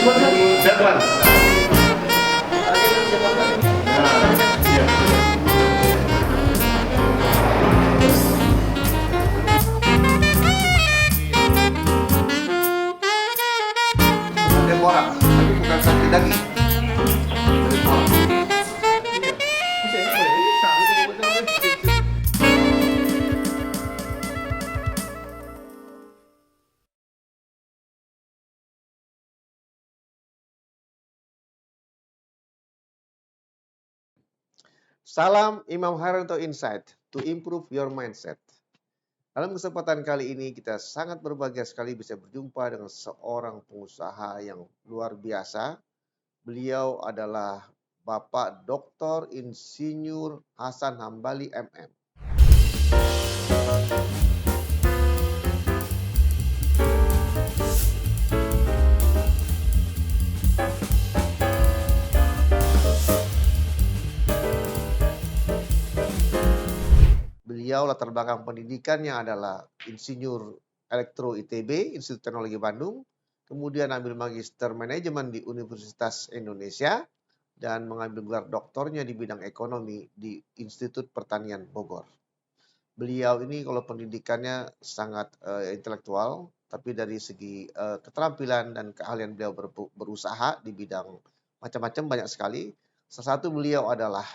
Depan. Iya. Sate borak, tapi bukan sate daging. Sate borak. Salam Imam Haranto Insight to improve your mindset. Dalam kesempatan kali ini kita sangat berbahagia sekali bisa berjumpa dengan seorang pengusaha yang luar biasa. Beliau adalah Bapak Dr. Insinyur Hasan Hambali MM. Beliau latar belakang pendidikannya adalah Insinyur Elektro ITB, Institut Teknologi Bandung, kemudian ambil Magister Manajemen di Universitas Indonesia, dan mengambil gelar doktornya di bidang ekonomi di Institut Pertanian Bogor. Beliau ini kalau pendidikannya sangat intelektual, tapi dari segi keterampilan dan keahlian beliau berusaha di bidang macam-macam banyak sekali. Salah satu beliau adalah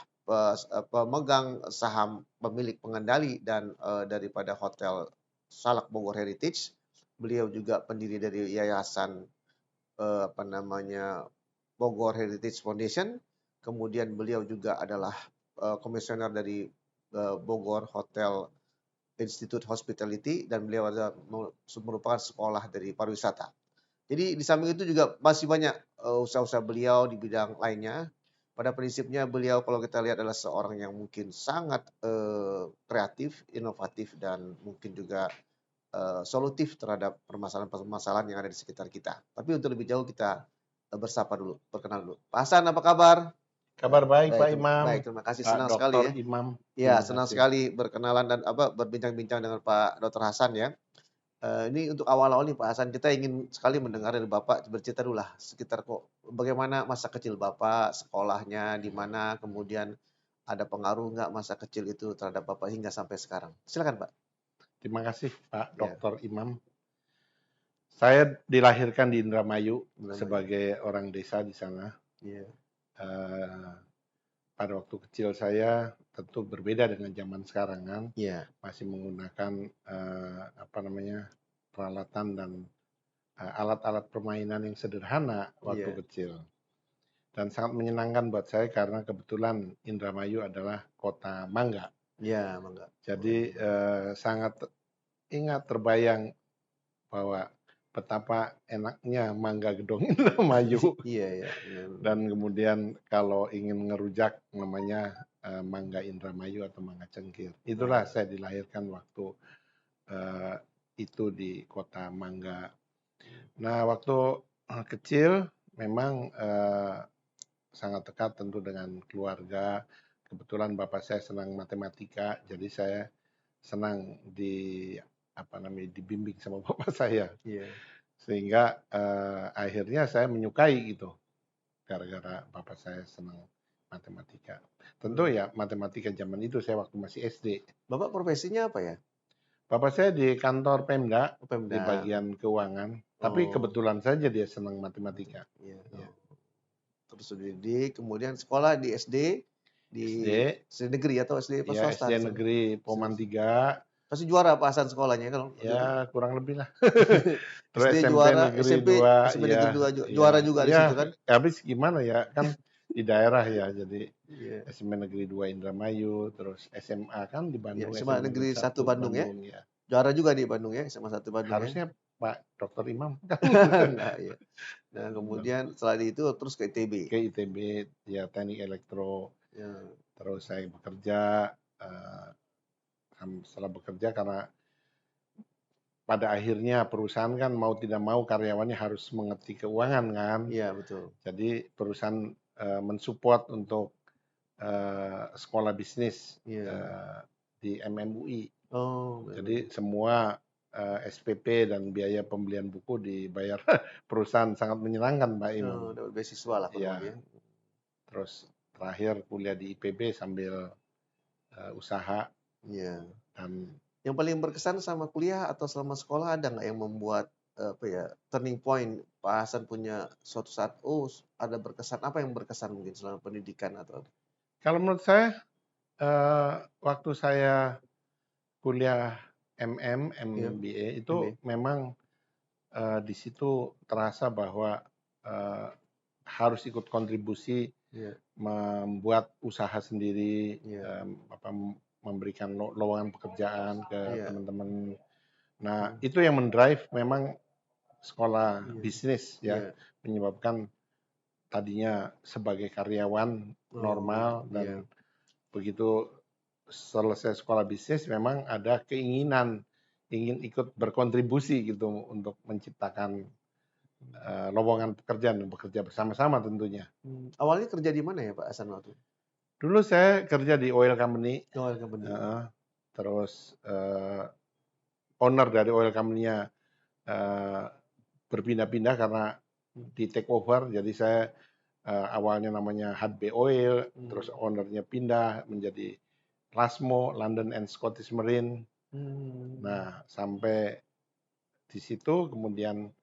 pemegang saham pemilik pengendali dan daripada Hotel Salak Bogor Heritage. Beliau juga pendiri dari yayasan Bogor Heritage Foundation. Kemudian beliau juga adalah komisioner dari Bogor Hotel Institute Hospitality, dan beliau merupakan sekolah dari pariwisata. Jadi di samping itu juga masih banyak usaha-usaha beliau di bidang lainnya. Pada prinsipnya beliau kalau kita lihat adalah seorang yang mungkin sangat kreatif, inovatif, dan mungkin juga solutif terhadap permasalahan-permasalahan yang ada di sekitar kita. Tapi untuk lebih jauh kita bersapa dulu, perkenal dulu. Pak Hasan, apa kabar? Kabar baik, Pak Imam. Baik, terima kasih, Pak senang Dr. sekali ya. Imam. Ya, Terima senang kasih. sekali berkenalan dan berbincang-bincang dengan Pak Dr. Hasan ya. Ini untuk awal-awal nih Pak Hasan, kita ingin sekali mendengar dari Bapak, bercerita dulu lah sekitar bagaimana masa kecil Bapak, sekolahnya di mana, kemudian ada pengaruh nggak masa kecil itu terhadap Bapak hingga sampai sekarang. Silakan Pak. Terima kasih, Pak Ya. Dr. Imam. Saya dilahirkan di Indramayu Indramayu. sebagai orang desa di sana. Iya. Pada waktu kecil saya tentu berbeda dengan zaman sekarang kan. Iya. Masih menggunakan peralatan dan alat-alat permainan yang sederhana waktu Iya. kecil. Dan sangat menyenangkan buat saya karena kebetulan Indramayu adalah kota mangga. Iya, mangga. Jadi sangat terbayang bahwa betapa enaknya mangga gedong Indramayu. Iya. Dan kemudian kalau ingin ngerujak namanya mangga Indramayu atau mangga cengkir. Itulah saya dilahirkan waktu itu di kota Mangga. Nah, waktu kecil memang sangat dekat tentu dengan keluarga. Kebetulan bapak saya senang matematika, jadi saya senang dibimbing sama bapak saya. Iya. Sehingga akhirnya saya menyukai gitu, gara-gara bapak saya senang matematika. Tentu ya matematika zaman itu saya waktu masih SD. Bapak profesinya apa ya? Bapak saya di kantor Pemda, Pemda. di bagian keuangan. Tapi kebetulan saja dia senang matematika. Iya. Ya. Terus dididik, kemudian sekolah di SD, di SD negeri atau SD Ya, swasta? SD negeri Poman 3. Pasti juara Pak Hasan sekolahnya kalau Ya, kurang lebih lah. Terus SD SMP juara, negeri SMP 2, SMP ya, negeri 2 juara juga di situ kan? Habis gimana ya, kan di daerah ya, jadi Iya. SMP negeri 2 Indramayu, terus SMA kan di Bandung. SMA negeri 1 Bandung ya? Ya. Juara juga di Bandung ya, SMA 1 Bandung Harusnya Pak Dr. Imam. Nah, iya. Nah, kemudian setelah itu terus ke ITB. Ke ITB, ya teknik elektro. Ya. Terus saya bekerja, setelah bekerja karena pada akhirnya perusahaan kan mau tidak mau karyawannya harus mengerti keuangan kan. Iya, betul. Jadi perusahaan mensupport untuk sekolah bisnis di MMUI. Oh, Jadi semua SPP dan biaya pembelian buku dibayar perusahaan, sangat menyenangkan Pak Imam. dapat beasiswa lah kurang lebih Ya, ya. terus terakhir kuliah di IPB sambil usaha Iya. dan Yang paling berkesan sama kuliah atau selama sekolah ada nggak yang membuat turning point Pak Hasan punya suatu saat ada berkesan, apa yang berkesan mungkin selama pendidikan atau kalau menurut saya waktu saya kuliah ya, MBA itu MBA? memang di situ terasa bahwa harus ikut kontribusi Iya, membuat usaha sendiri, iya, memberikan lowongan pekerjaan ke iya, teman-teman. Nah, hmm, itu yang mendrive memang sekolah iya, bisnis ya, iya. menyebabkan tadinya sebagai karyawan Oh, normal iya. dan begitu selesai sekolah bisnis memang ada keinginan ingin ikut berkontribusi gitu untuk menciptakan lowongan pekerjaan dan bekerja bersama-sama tentunya. Awalnya kerja di mana ya Pak Hasan waktu? Dulu saya kerja di oil company, Oil company. terus owner dari oil company-nya berpindah-pindah karena di take over. Jadi saya awalnya namanya HB Oil, terus ownernya pindah menjadi Lasmo, London and Scottish Marine. Nah, sampai di situ kemudian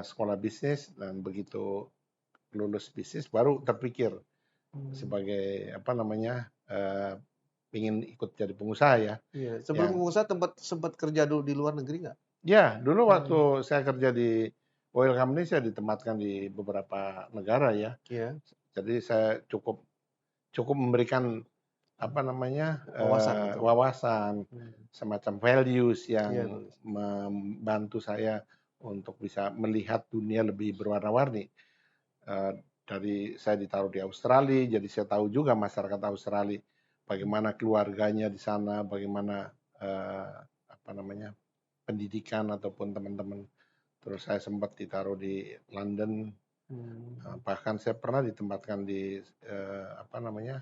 sekolah bisnis dan begitu lulus bisnis baru terpikir sebagai apa namanya ingin ikut jadi pengusaha ya. Iya. Sebelum pengusaha sempat kerja dulu di luar negeri nggak? Ya, dulu waktu saya kerja di oil company saya ditempatkan di beberapa negara ya. Iya. Jadi saya cukup memberikan apa namanya Wawasan gitu. wawasan, semacam values yang Iya, bagus. membantu saya untuk bisa melihat dunia lebih berwarna-warni. Dari saya ditaruh di Australia, jadi saya tahu juga masyarakat Australia, bagaimana keluarganya di sana, bagaimana apa namanya pendidikan ataupun teman-teman. Terus saya sempat ditaruh di London, bahkan saya pernah ditempatkan di apa namanya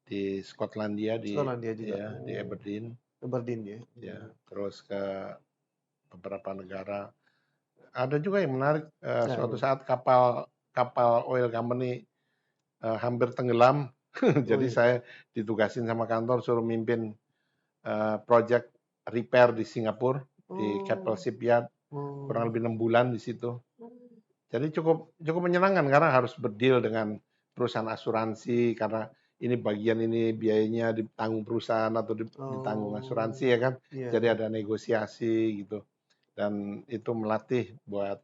di Skotlandia Skotlandia juga. ya, di Aberdeen. Aberdeen ya. Ya, terus ke beberapa negara. Ada juga yang menarik, suatu saat kapal oil company hampir tenggelam. Jadi iya. saya ditugasin sama kantor suruh mimpin project repair di Singapura, di Keppel Shipyard, kurang lebih 6 bulan di situ. Jadi cukup menyenangkan karena harus berdeal dengan perusahaan asuransi karena ini bagian ini biayanya ditanggung perusahaan atau ditanggung asuransi ya kan. Iya. Jadi ada negosiasi gitu. Dan itu melatih buat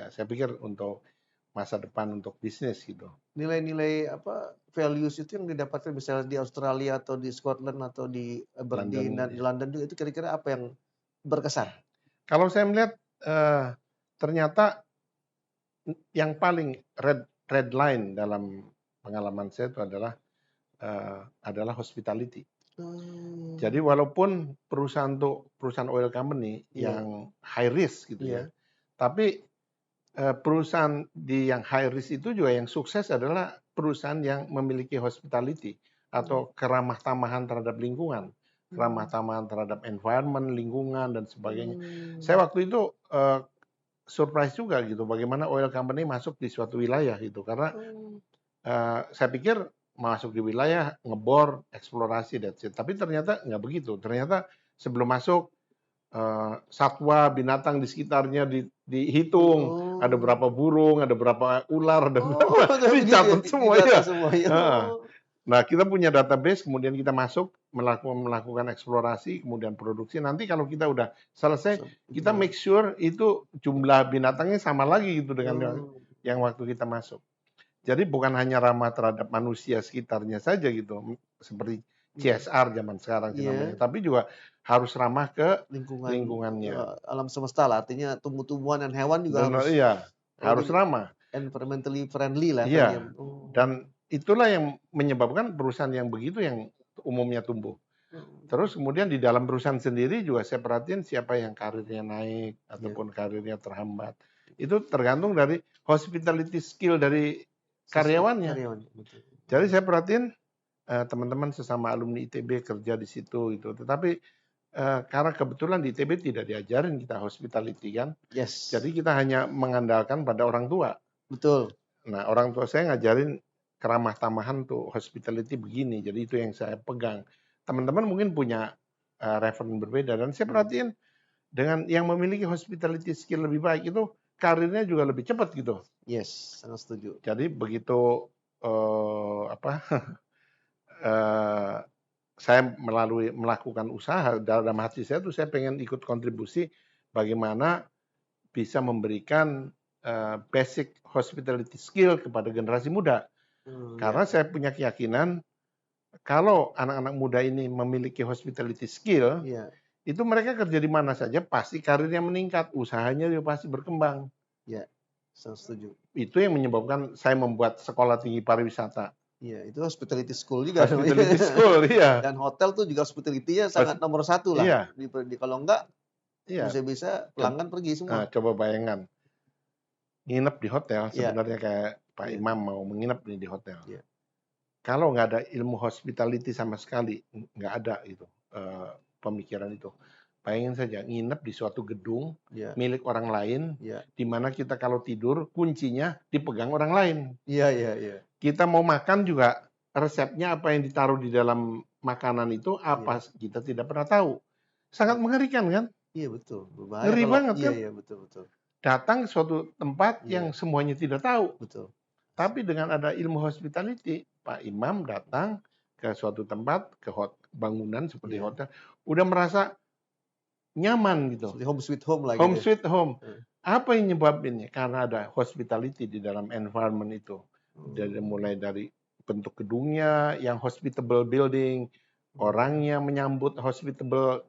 saya pikir untuk masa depan untuk bisnis gitu. Nilai-nilai values itu yang didapatkan misalnya di Australia atau di Scotland atau di Aberdeen dan di London juga itu kira-kira apa yang berkesan? Kalau saya melihat ternyata yang paling red line dalam pengalaman saya itu adalah hospitality. Jadi walaupun perusahaan oil company yang high risk gitu ya, tapi perusahaan yang high risk itu juga yang sukses adalah perusahaan yang memiliki hospitality atau keramah tamahan terhadap lingkungan, keramah tamahan terhadap environment, lingkungan dan sebagainya. Saya waktu itu surprise juga gitu, bagaimana oil company masuk di suatu wilayah gitu, karena saya pikir masuk di wilayah, ngebor, eksplorasi, that's it. Tapi ternyata nggak begitu. Ternyata sebelum masuk, satwa, binatang di sekitarnya dihitung. Ada berapa burung, ada berapa ular, ada berapa, dicatat semua ya. Nah, kita punya database, kemudian kita masuk, melakukan eksplorasi, kemudian produksi. Nanti kalau kita udah selesai, kita make sure itu jumlah binatangnya sama lagi gitu dengan yang waktu kita masuk. Jadi bukan hanya ramah terhadap manusia sekitarnya saja gitu, seperti CSR zaman sekarang namanya, tapi juga harus ramah ke lingkungannya. Alam semesta lah, artinya tumbuh-tumbuhan dan hewan juga harus ramah. Environmentally friendly lah. Iya, dan itulah yang menyebabkan perusahaan yang begitu yang umumnya tumbuh. Terus kemudian di dalam perusahaan sendiri juga saya perhatiin siapa yang karirnya naik ataupun karirnya terhambat. Itu tergantung dari hospitality skill dari karyawannya. Jadi saya perhatiin teman-teman sesama alumni ITB kerja di situ gitu. Tetapi Karena kebetulan di ITB tidak diajarin kita hospitality kan, Yes, jadi kita hanya mengandalkan pada orang tua. betul. Nah, orang tua saya ngajarin keramah tamahan tuh hospitality begini, jadi itu yang saya pegang. Teman-teman mungkin punya referensi berbeda dan saya perhatiin dengan yang memiliki hospitality skill lebih baik itu karirnya juga lebih cepat gitu. Yes, sangat setuju. Jadi begitu apa saya melakukan usaha dalam hati saya tuh saya pengen ikut kontribusi bagaimana bisa memberikan basic hospitality skill kepada generasi muda. Ya, Karena saya punya keyakinan kalau anak-anak muda ini memiliki hospitality skill, ya, itu mereka kerja di mana saja pasti karirnya meningkat, usahanya juga pasti berkembang. ya, sangat setuju. Itu yang menyebabkan saya membuat sekolah tinggi pariwisata. Iya, itu hospitality school juga namanya. Hospitality school, iya. Dan hotel tuh juga hospitality-nya sangat nomor satu lah. Iya, Kalau enggak, iya. bisa-bisa pelanggan pergi semua. Coba bayangkan, nginep di hotel Iya, sebenarnya kayak Pak iya, Imam mau menginap nih di hotel. iya, Kalau nggak ada ilmu hospitality sama sekali, nggak ada itu pemikiran itu. Bayangin saja nginep di suatu gedung iya, milik orang lain, iya, di mana kita kalau tidur kuncinya dipegang orang lain. iya, iya, iya, Kita mau makan juga resepnya apa yang ditaruh di dalam makanan itu apa kita tidak pernah tahu. Sangat mengerikan kan? iya betul, berbahaya Ngeri kalau banget iya, kan? iya betul, betul, Datang ke suatu tempat yang iya, semuanya tidak tahu. betul, Tapi dengan ada ilmu hospitality, Pak Imam datang ke suatu tempat, ke bangunan seperti iya. hotel, udah merasa nyaman gitu. Seperti home sweet home lah Home gitu ya. sweet home. Heeh. Apa yang nyebabinnya? Karena ada hospitality di dalam environment itu. Mulai dari bentuk gedungnya yang hospitable building, orangnya menyambut hospitable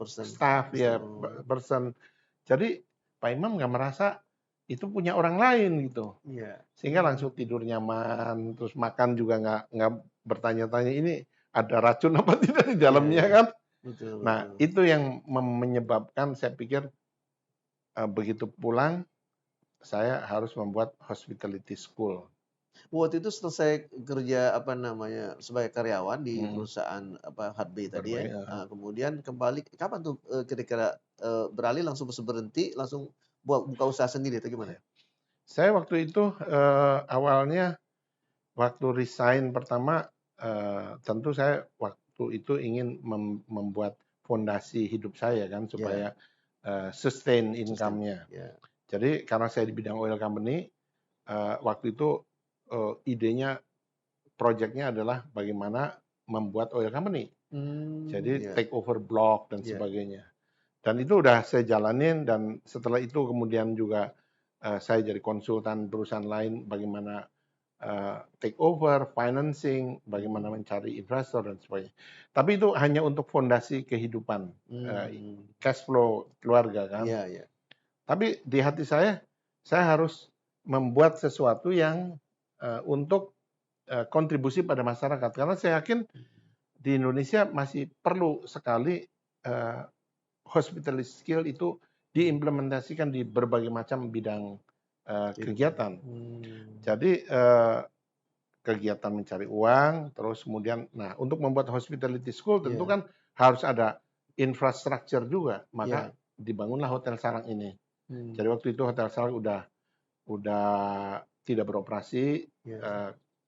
staff ya person. Jadi Pak Imam nggak merasa itu punya orang lain gitu. Iya. Sehingga langsung tidur nyaman, terus makan juga nggak bertanya-tanya ini ada racun apa tidak di dalamnya Iya, kan. betul, Nah, betul. itu yang menyebabkan saya pikir begitu pulang saya harus membuat hospitality school. Waktu itu selesai kerja apa namanya sebagai karyawan di perusahaan apa HB tadi ya. Kemudian kembali kapan tuh kira-kira beralih langsung berhenti langsung buka usaha sendiri atau gimana? Saya waktu itu awalnya waktu resign pertama tentu saya waktu itu ingin membuat fondasi hidup saya kan supaya sustain income-nya. Jadi karena saya di bidang oil company, waktu itu idenya, projectnya adalah bagaimana membuat oil company. Jadi take over block dan sebagainya. Dan itu udah saya jalanin dan setelah itu kemudian juga saya jadi konsultan perusahaan lain bagaimana take over, financing, bagaimana mencari investor dan sebagainya. Tapi itu hanya untuk fondasi kehidupan, cash flow keluarga kan. Tapi di hati saya harus membuat sesuatu yang untuk kontribusi pada masyarakat. Karena saya yakin di Indonesia masih perlu sekali hospitality skill itu diimplementasikan di berbagai macam bidang kegiatan. Jadi kegiatan mencari uang, terus kemudian, nah untuk membuat hospitality school tentu kan harus ada infrastruktur juga, maka dibangunlah Hotel Salang ini. Jadi waktu itu Hotel Salang udah tidak beroperasi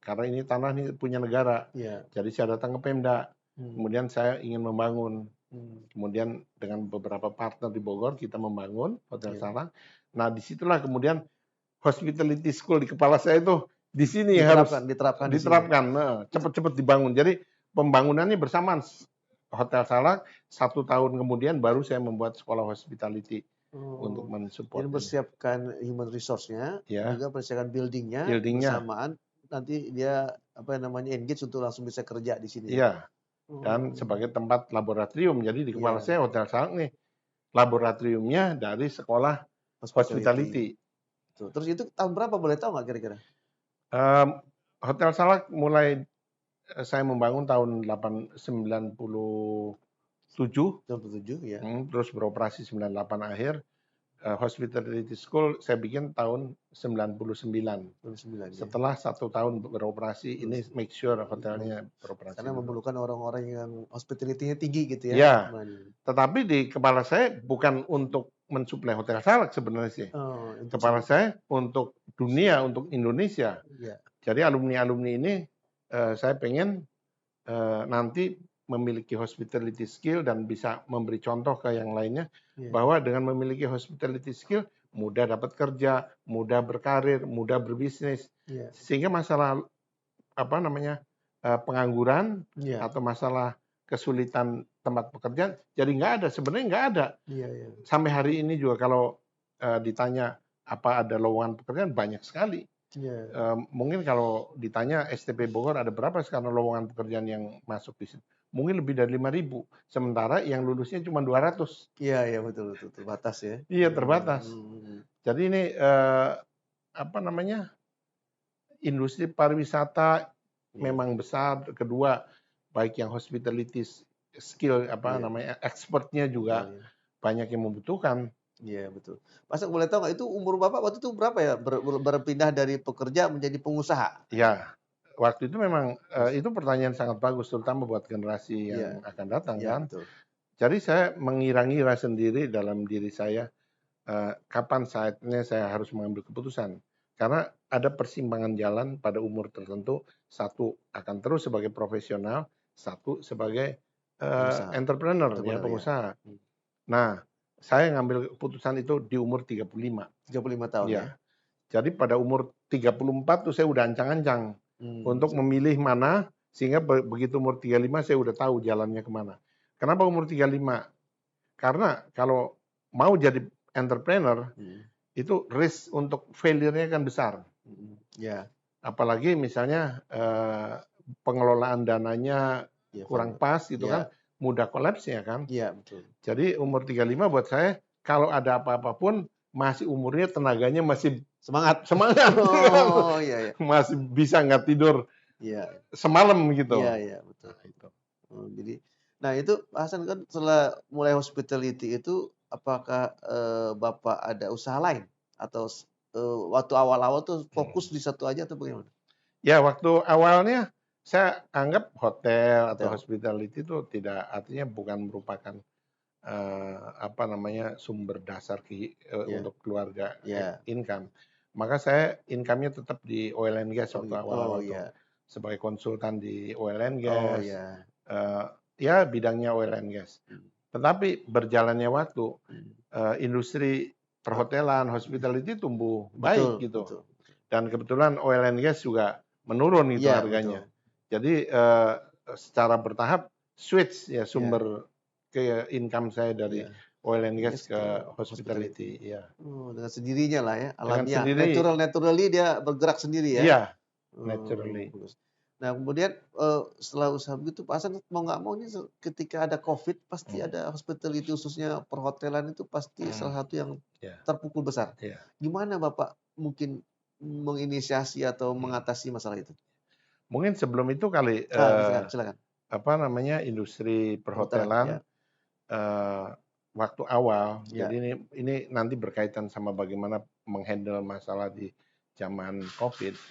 karena ini tanah ini punya negara. Jadi saya datang ke Pemda, kemudian saya ingin membangun. Kemudian dengan beberapa partner di Bogor kita membangun Hotel Salang. Nah disitulah kemudian hospitality school di kepala saya itu di sini harus diterapkan, cepat-cepat dibangun. Jadi pembangunannya bersamaan. Hotel Salang 1 tahun kemudian baru saya membuat sekolah hospitality untuk mensupport. Jadi persiapkan human resource-nya, juga persiapkan building-nya bersamaan. Nanti dia apa namanya engage untuk langsung bisa kerja di sini. Iya. Dan sebagai tempat laboratorium. Jadi di kepala saya Hotel Salang nih laboratoriumnya dari sekolah hospitality. Terus itu tahun berapa boleh tahu nggak kira-kira? Hotel Salang mulai saya membangun tahun 97. 97 ya. Terus beroperasi 98 akhir. Hospitality School saya bikin tahun 99. 99 ya. Setelah 1 tahun beroperasi, ini make sure hotelnya beroperasi Karena dulu. memerlukan orang-orang yang hospitality-nya tinggi gitu ya. Ya, Teman. tetapi di kepala saya bukan untuk mensuplai Hotel Salak sebenarnya sih. Oh, itu Kepala saya untuk dunia, untuk Indonesia. ya. Jadi alumni-alumni ini saya pengen nanti memiliki hospitality skill dan bisa memberi contoh ke yang lainnya Ya. bahwa dengan memiliki hospitality skill mudah dapat kerja, mudah berkarir, mudah berbisnis, Ya. sehingga masalah pengangguran Ya. atau masalah kesulitan tempat pekerjaan jadi nggak ada, sebenarnya nggak ada. Iya, iya. Sampai hari ini juga kalau ditanya apa ada lowongan pekerjaan banyak sekali. Iya. Mungkin kalau ditanya STP Bogor ada berapa sekarang lowongan pekerjaan yang masuk di situ? Mungkin lebih dari 5.000. Sementara yang lulusnya cuma 200. Iya, iya betul, terbatas ya. Iya, terbatas. Jadi ini industri pariwisata memang besar. Kedua, baik yang hospitality skill expertnya juga banyak yang membutuhkan. Iya betul. Mas boleh tahu nggak itu umur Bapak waktu itu berapa ya berpindah dari pekerja menjadi pengusaha? Ya, waktu itu memang itu pertanyaan sangat bagus, terutama buat generasi yang akan datang kan. Betul. Jadi saya mengira-ngira sendiri dalam diri saya kapan saatnya saya harus mengambil keputusan. Karena ada persimpangan jalan pada umur tertentu, satu akan terus sebagai profesional, satu sebagai entrepreneur, pengusaha. Ya. Nah, saya ngambil keputusan itu di umur 35. 35 tahun ya. Jadi pada umur 34 tuh saya udah ancang-ancang untuk memilih mana, sehingga begitu umur 35 saya udah tahu jalannya kemana. Kenapa umur 35? Karena kalau mau jadi entrepreneur, itu risk untuk failure-nya kan besar. Ya. Apalagi misalnya pengelolaan dananya kurang pas gitu kan, mudah kolaps ya kan. Iya, betul. Jadi umur 35 buat saya, kalau ada apa-apa pun, masih umurnya, tenaganya masih semangat. Oh iya. Masih bisa nggak tidur semalam gitu. Iya, betul. Nah, itu. Jadi, nah itu Pak Hasan kan setelah mulai hospitality itu, apakah Bapak ada usaha lain? Atau waktu awal-awal tuh fokus di satu aja atau bagaimana? Ya, waktu awalnya saya anggap hotel atau hospitality itu tidak, artinya bukan merupakan sumber dasar untuk keluarga income. Maka saya income-nya tetap di oil and gas waktu awal-awal sebagai konsultan di oil and gas. Bidangnya oil and gas. Tetapi berjalannya waktu, industri perhotelan, hospitality tumbuh baik gitu. Betul. Dan kebetulan oil and gas juga menurun gitu harganya. Betul. Jadi secara bertahap switch ya sumber ke income saya dari oil and gas ke hospitality. Ya. Dengan sendirinya lah ya, alamiah. Naturally dia bergerak sendiri ya. Iya, naturally. Nah kemudian setelah usaha begitu Pak Hasan mau nggak mau ini ketika ada COVID pasti ada hospitality khususnya perhotelan itu pasti salah satu yang terpukul besar. Gimana Bapak mungkin menginisiasi atau mengatasi masalah itu? Mungkin sebelum itu kali silakan. Industri perhotelan waktu awal. Jadi ini nanti berkaitan sama bagaimana menghandle masalah di zaman COVID.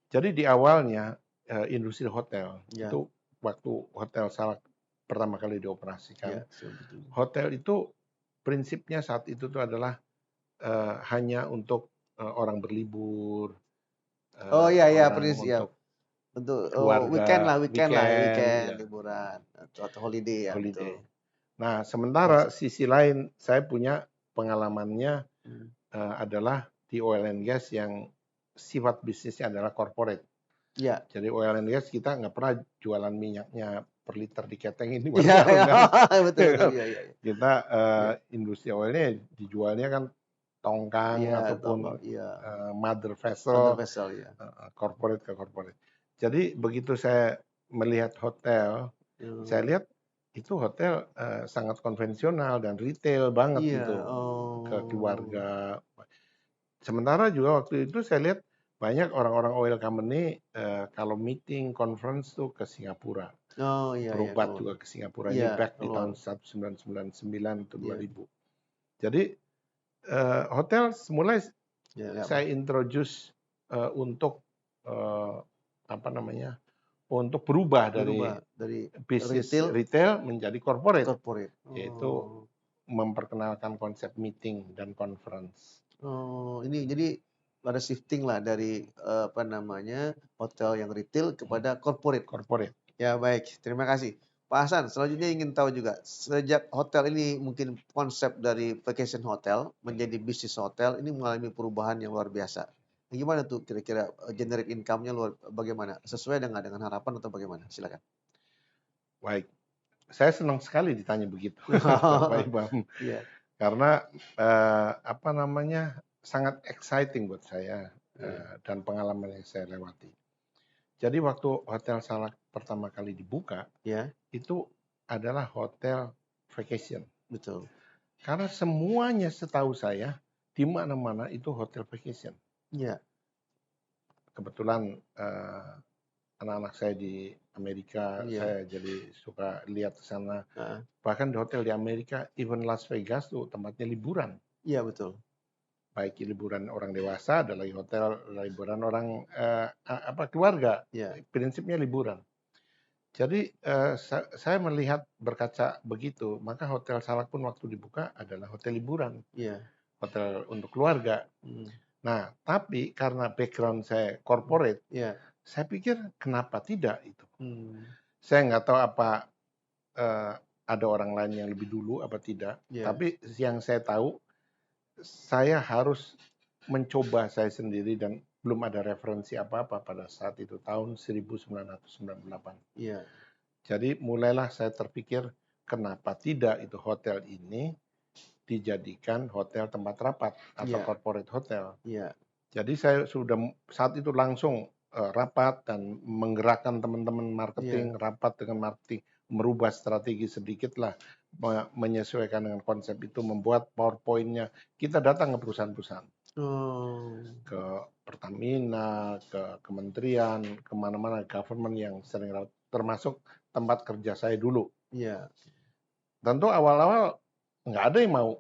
Jadi di awalnya industri hotel itu waktu Hotel Salak pertama kali dioperasikan. Hotel itu prinsipnya saat itu tuh adalah hanya untuk orang berlibur. Prinsip untuk keluarga, weekend liburan atau holiday. Betul. Nah, sementara sisi lain saya punya pengalamannya adalah di oil and gas yang sifat bisnisnya adalah corporate. Jadi oil and gas kita nggak pernah jualan minyaknya per liter di keteng ini. Betul. Kita industri oilnya dijualnya kan tongkang ataupun mother vessel, corporate ke corporate. Jadi begitu saya melihat hotel, saya lihat itu hotel sangat konvensional dan retail banget gitu ke keluarga. Sementara juga waktu itu saya lihat banyak orang-orang oil company kalau meeting conference tuh ke Singapura. Berobat juga ke Singapura. Ini back di tahun 1999 atau 2000. Jadi Hotel semula Ya, ya, saya introduce untuk apa namanya, untuk berubah dari berubah dari bisnis retail retail menjadi corporate, corporate. yaitu Oh. memperkenalkan konsep meeting dan conference. Oh, ini jadi ada shifting lah dari, apa namanya, hotel yang retail kepada corporate. Corporate. Ya baik, terima kasih. Pak Hasan, selanjutnya ingin tahu juga, sejak hotel ini mungkin konsep dari vacation hotel menjadi bisnis hotel ini mengalami perubahan yang luar biasa. Gimana tuh kira-kira, generate income-nya bagaimana? Sesuai dengan harapan atau bagaimana? Silakan. Baik, saya senang sekali ditanya begitu, Pak Imam, Iya, karena apa namanya, sangat exciting buat saya iya, dan pengalaman yang saya lewati. Jadi waktu Hotel Salak pertama kali dibuka, iya, itu adalah hotel vacation. betul. Karena semuanya setahu saya, di mana-mana itu hotel vacation. Iya, Kebetulan anak-anak saya di Amerika, iya, saya jadi suka lihat ke sana. heeh, Bahkan di hotel di Amerika, even Las Vegas tuh tempatnya liburan. iya betul. Baik liburan orang dewasa, ada lagi hotel liburan orang keluarga. Iya, Prinsipnya liburan. Jadi saya melihat berkaca begitu, maka Hotel Salak pun waktu dibuka adalah hotel liburan, iya, hotel untuk keluarga. mhm, Nah, tapi karena background saya corporate, iya, saya pikir kenapa tidak itu. mmm, Saya nggak tahu apa ada orang lain yang lebih dulu apa tidak, iya, tapi yang saya tahu, saya harus mencoba saya sendiri dan belum ada referensi apa-apa pada saat itu, tahun 1998. iya, Jadi mulailah saya terpikir, kenapa tidak itu hotel ini dijadikan hotel tempat rapat atau iya, corporate hotel. iya, Jadi saya sudah saat itu langsung rapat dan menggerakkan teman-teman iya, marketing, rapat dengan marketing, merubah strategi sedikit lah, menyesuaikan dengan konsep itu, membuat PowerPoint-nya. Kita datang ke perusahaan-perusahaan, oh, ke Pertamina, ke kementerian, kemana-mana government yang sering rapat, termasuk tempat kerja saya dulu. iya, Tentu awal-awal nggak ada yang mau,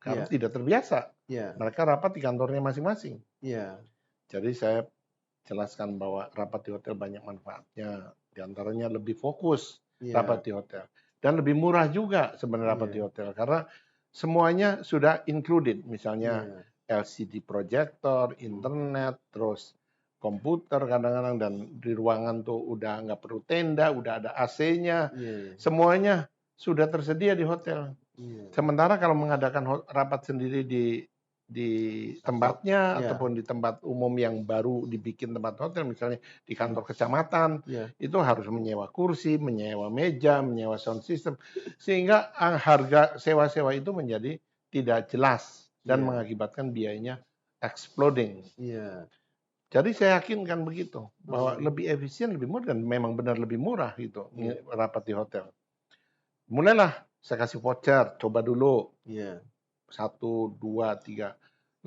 karena iya, tidak terbiasa. iya, Mereka rapat di kantornya masing-masing. iya, Jadi saya jelaskan bahwa rapat di hotel banyak manfaatnya. Di antaranya lebih fokus iya, rapat di hotel. Dan lebih murah juga sebenarnya rapat iya, di hotel. Karena semuanya sudah included. Misalnya iya, LCD projector, mmm, internet, terus komputer kadang-kadang. Dan di ruangan tuh udah nggak perlu tenda, udah ada AC-nya. iya, iya, Semuanya sudah tersedia di hotel. iya, Sementara kalau mengadakan rapat sendiri di kantor, tempatnya iya, ataupun di tempat umum yang baru dibikin tempat hotel, misalnya di mmm, kantor kecamatan, iya, itu harus menyewa kursi, menyewa meja, menyewa sound system, sehingga harga sewa-sewa itu menjadi tidak jelas dan iya, mengakibatkan biayanya exploding. iya, Jadi saya yakinkan begitu, bahwa oh, lebih efisien, lebih murah, dan memang benar lebih murah gitu iya, rapat di hotel. Mulailah saya kasih voucher, coba dulu iya, 1, 2, 3.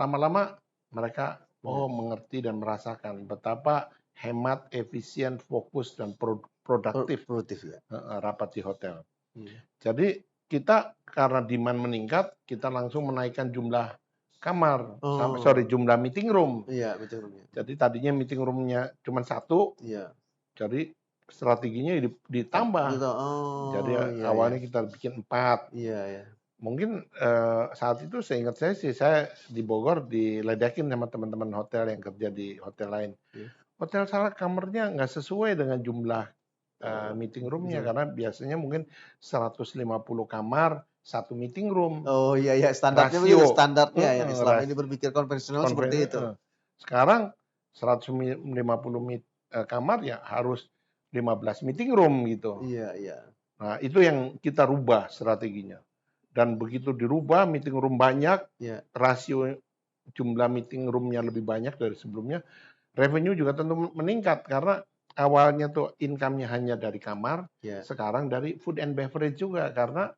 Lama-lama mereka iya, mengerti dan merasakan betapa hemat, efisien, fokus dan produktif produktif ya? rapat di hotel. Iya, Jadi kita karena demand meningkat, kita langsung menaikkan jumlah kamar, oh, jumlah meeting room. iya, betul, ya, Jadi tadinya meeting roomnya cuma satu, iya, jadi strateginya ditambah. gitu, Jadi oh, iya, iya, awalnya kita bikin 4. iya, iya, Mungkin, saat itu seingat saya sih, saya di Bogor diledekin sama teman-teman hotel yang kerja di hotel lain. iya, Hotel Salak kamarnya nggak sesuai dengan jumlah, oh, meeting room-nya, betul. karena biasanya mungkin 150 kamar, 1 meeting room, Oh, iya, iya, standarnya begitu, rasio standarnya yang heeh, selama ini berpikir konvensional seperti itu. Sekarang 150 kamar ya harus 15 meeting room gitu. Iya, iya, Nah, itu yang kita rubah strateginya. Dan begitu dirubah, meeting room banyak, iya, rasio jumlah meeting room-nya lebih banyak dari sebelumnya, revenue juga tentu meningkat karena awalnya tuh income-nya hanya dari kamar, iya, sekarang dari food and beverage juga karena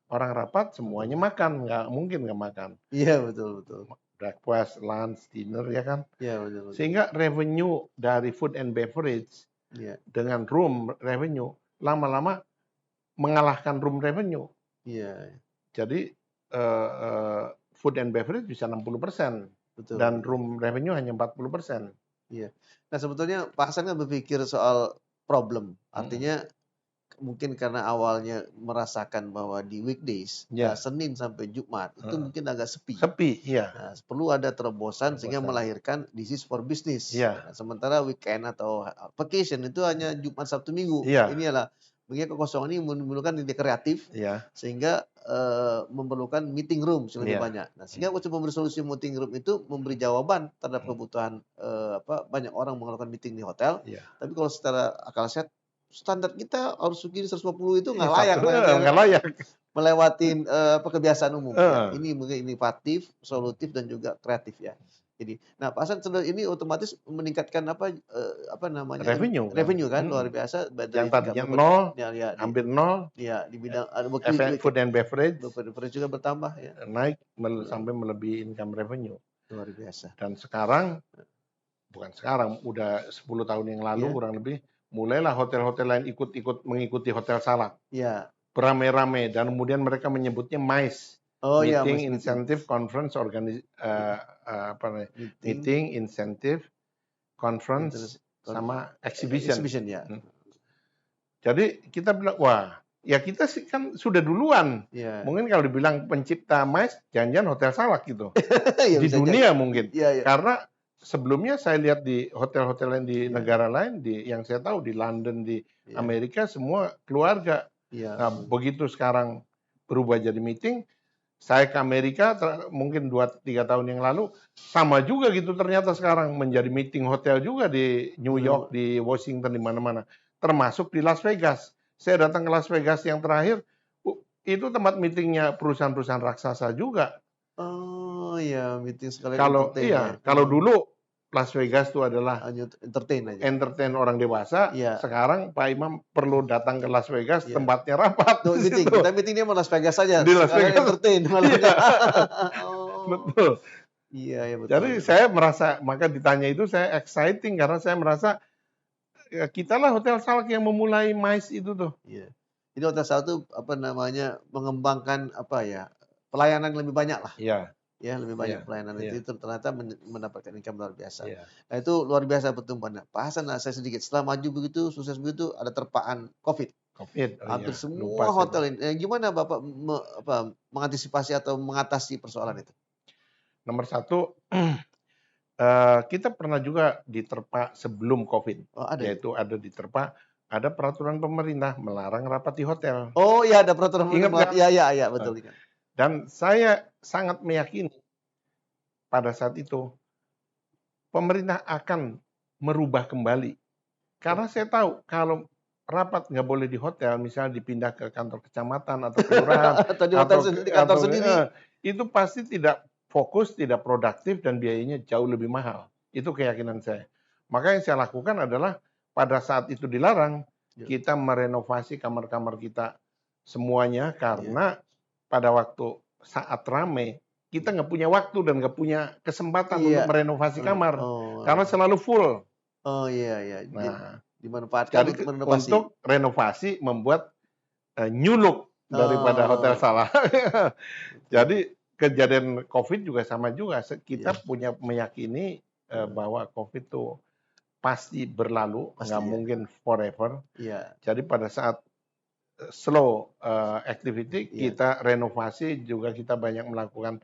orang rapat semuanya betul. makan, nggak mungkin nggak makan. Iya, betul, betul. Breakfast, lunch, dinner ya kan. Iya, betul, betul. Sehingga revenue dari food and beverage Iya, dengan room revenue lama-lama mengalahkan room revenue. iya, Jadi, eee eee, food and beverage bisa 60% betul. dan room revenue hanya 40%. Iya. Nah, sebetulnya Pak Hasan kan berpikir soal problem. Artinya mungkin karena awalnya merasakan bahwa di weekdays, Ya. Senin sampai Jumat itu mungkin agak sepi. Sepi, iya. Nah, perlu ada terobosan sehingga melahirkan this is for business. Iya. Nah, sementara weekend atau vacation itu hanya Jumat, Sabtu, Minggu. Iya. Ini adalah mengingat kekosongan ini memerlukan ide kreatif, Iya. sehingga memerlukan meeting room yang lebih Iya. banyak. Nah, sehingga untuk memberi solusi meeting room itu memberi jawaban terhadap kebutuhan banyak orang melakukan meeting di hotel. Iya. Tapi kalau secara akal sehat, standar kita harus segini 150 itu nggak Iya, layak. nggak layak. Melewatin kebiasaan umum. Ya. Ini mungkin inovatif, solutif dan juga kreatif ya. Jadi, nah Pak Hasan ini otomatis meningkatkan apa namanya revenue kan luar biasa. Yang tadinya nol, hampir nol. Ya, di bidang ada food and beverage juga bertambah ya. Naik sampai melebihi income revenue. Luar biasa. Dan sekarang, bukan sekarang, udah 10 tahun yang lalu kurang lebih, mulailah hotel-hotel lain mengikuti hotel Salak. Iya. Beramai-ramai dan kemudian mereka menyebutnya MICE. Meeting Incentive Conference Meeting Incentive Conference sama Exhibition. Ya. Jadi kita bilang, wah, ya kita sih kan sudah duluan. Ya. Mungkin kalau dibilang pencipta MICE, jangan-jangan hotel Salak gitu. Ya, di dunia mungkin. Ya. Karena sebelumnya saya lihat di hotel-hotel lain di negara lain, yang saya tahu di London, di Amerika, semua keluarga. Nah, begitu sekarang berubah jadi meeting, saya ke Amerika mungkin 2-3 tahun yang lalu, sama juga gitu ternyata sekarang menjadi meeting hotel juga di New York, di Washington, di mana-mana. Termasuk di Las Vegas. Saya datang ke Las Vegas yang terakhir, itu tempat meetingnya perusahaan-perusahaan raksasa juga. Oh iya, meeting sekali. Kalau dulu Las Vegas itu adalah entertain orang dewasa. Sekarang Pak Imam perlu datang ke Las Vegas, tempatnya rapat. Kita meetingnya mau Las Vegas saja. Di Las Vegas. Entertain. Betul. Iya, betul. Jadi saya merasa, maka ditanya itu saya exciting karena saya merasa kita lah Hotel Salak yang memulai MICE itu tuh. Iya. Jadi Hotel Salak itu mengembangkan pelayanan lebih banyak lah. Iya. Ya, lebih banyak pelayanan itu ternyata mendapatkan income luar biasa. Nah, itu luar biasa pertumbuhannya. Pak Hasan, saya sedikit setelah maju begitu, sukses begitu, ada terpaan COVID. Hampir semua hotel ini. Gimana Bapak mengantisipasi atau mengatasi persoalan itu? Nomor satu, kita pernah juga diterpa sebelum COVID. Yaitu ada diterpa, ada peraturan pemerintah melarang rapat di hotel. Oh iya, ada peraturan pemerintah. Iya, betul. Dan saya sangat meyakini pada saat itu pemerintah akan merubah kembali. Karena saya tahu kalau rapat nggak boleh di hotel, misalnya dipindah ke kantor kecamatan atau kelurahan atau di kantor sendiri, itu pasti tidak fokus, tidak produktif dan biayanya jauh lebih mahal. Itu keyakinan saya. Maka yang saya lakukan adalah pada saat itu dilarang, kita merenovasi kamar-kamar kita semuanya karena pada waktu saat ramai kita nggak punya waktu dan nggak punya kesempatan untuk merenovasi kamar karena selalu full. Oh iya. Nah, dimanfaatkan untuk renovasi membuat new look daripada Hotel Salak. Jadi kejadian COVID juga sama juga. Kita punya meyakini bahwa COVID itu pasti berlalu, nggak mungkin forever. Jadi pada saat slow activity kita renovasi juga kita banyak melakukan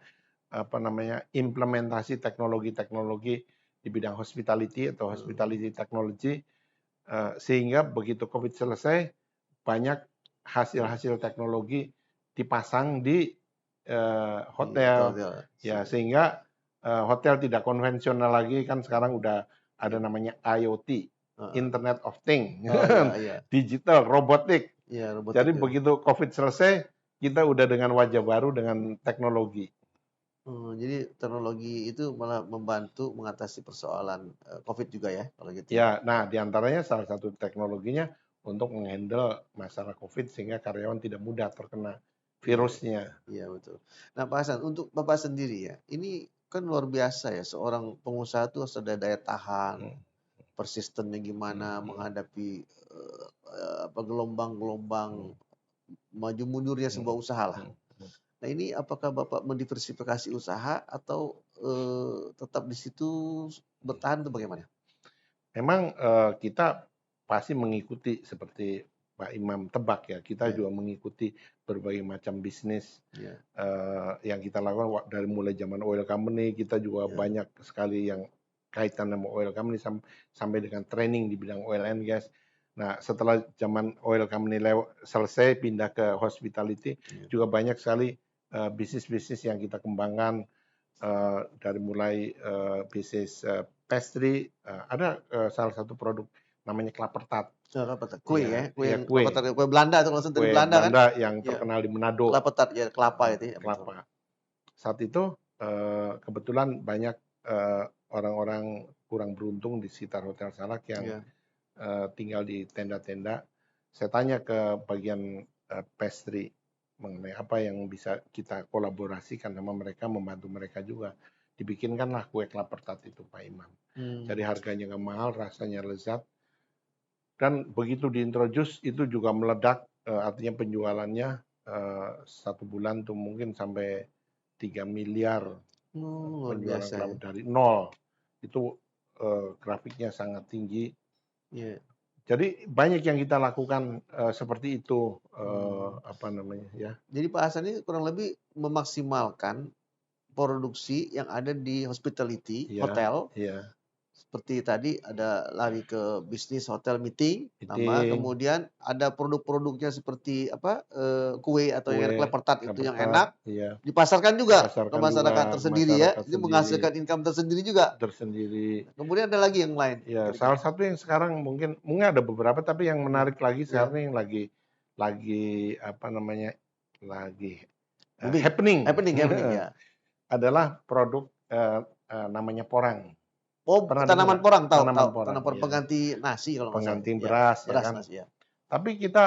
implementasi teknologi-teknologi di bidang hospitality atau hospitality technology sehingga begitu COVID selesai banyak hasil-hasil teknologi dipasang di hotel ya sehingga hotel tidak konvensional lagi kan sekarang udah ada namanya IoT Internet of Things digital robotik. Jadi begitu COVID selesai, kita udah dengan wajah baru dengan teknologi. Jadi teknologi itu malah membantu mengatasi persoalan COVID juga ya, kalau gitu. Ya, nah diantaranya salah satu teknologinya untuk menghandle masalah COVID sehingga karyawan tidak mudah terkena virusnya. Iya betul. Nah Pak Hasan, untuk Bapak sendiri ya, ini kan luar biasa ya, seorang pengusaha itu harus ada daya tahan, persistennya gimana menghadapi gelombang-gelombang maju mundurnya sebuah usaha lah. Nah ini apakah Bapak mendiversifikasi usaha atau, tetap di situ bertahan atau bagaimana? Memang, kita pasti mengikuti seperti Pak Imam tebak ya, kita Ya, juga mengikuti berbagai macam bisnis, ya, yang kita lakukan dari mulai zaman oil company, kita juga ya, banyak sekali yang kaitan sama oil company sampai dengan training di bidang oil and gas. Nah, setelah zaman oil company selesai pindah ke hospitality, ya. juga banyak sekali, bisnis-bisnis yang kita kembangkan, dari mulai, bisnis, pastry, ada, salah satu produk namanya Klaper Tart, Apa tuh? Kue ya? ya Kue ya yang kelapa tart, kue Belanda tuh langsung dari kue Belanda kan? Belanda yang Iya, terkenal di Manado, kelapa tart ya, kelapa itu ya, betul. kelapa. Saat itu, kebetulan banyak, orang-orang kurang beruntung di sekitar Hotel Salak yang, Iya, tinggal di tenda-tenda. Saya tanya ke bagian, pastry mengenai apa yang bisa kita kolaborasikan sama mereka, membantu mereka juga. Dibikinkanlah kue Klaper Tart itu, Pak Imam. mmm, Jadi harganya nggak mahal, rasanya lezat, dan begitu diintroduce itu juga meledak, artinya penjualannya, 1 bulan tuh mungkin sampai 3 miliar luar penjualan biasa kelapa ya. dari nol. Itu, grafiknya sangat tinggi. Iya, Jadi banyak yang kita lakukan, seperti itu, mmm. apa namanya ya, Jadi Pak Hasan ini kurang lebih memaksimalkan produksi yang ada di hospitality, iya hotel. iya, Seperti tadi ada lari ke bisnis hotel meeting, sama meeting, kemudian ada produk-produknya seperti apa, kue atau yang kue, kelapa tart itu Klaper yang Tart, enak, iya, dipasarkan juga ke dipasarkan juga masyarakat ke tersendiri ya, masyarakat itu sendiri, menghasilkan income tersendiri juga. tersendiri. Kemudian ada lagi yang lain Ya, salah kira-kira? satu yang sekarang mungkin mungkin ada beberapa, tapi yang Iya, menarik lagi iya, sekarang yang lagi apa namanya, lagi, booming, happening happening ya. adalah produk, namanya porang. Oh, Pernah dengar tanaman nggak? porang, tahu tahu, Tanaman porang, tanaman porang ya. pengganti nasi kalau nggak salah, Pengganti ya, beras ya beras kan. nasi ya. Tapi kita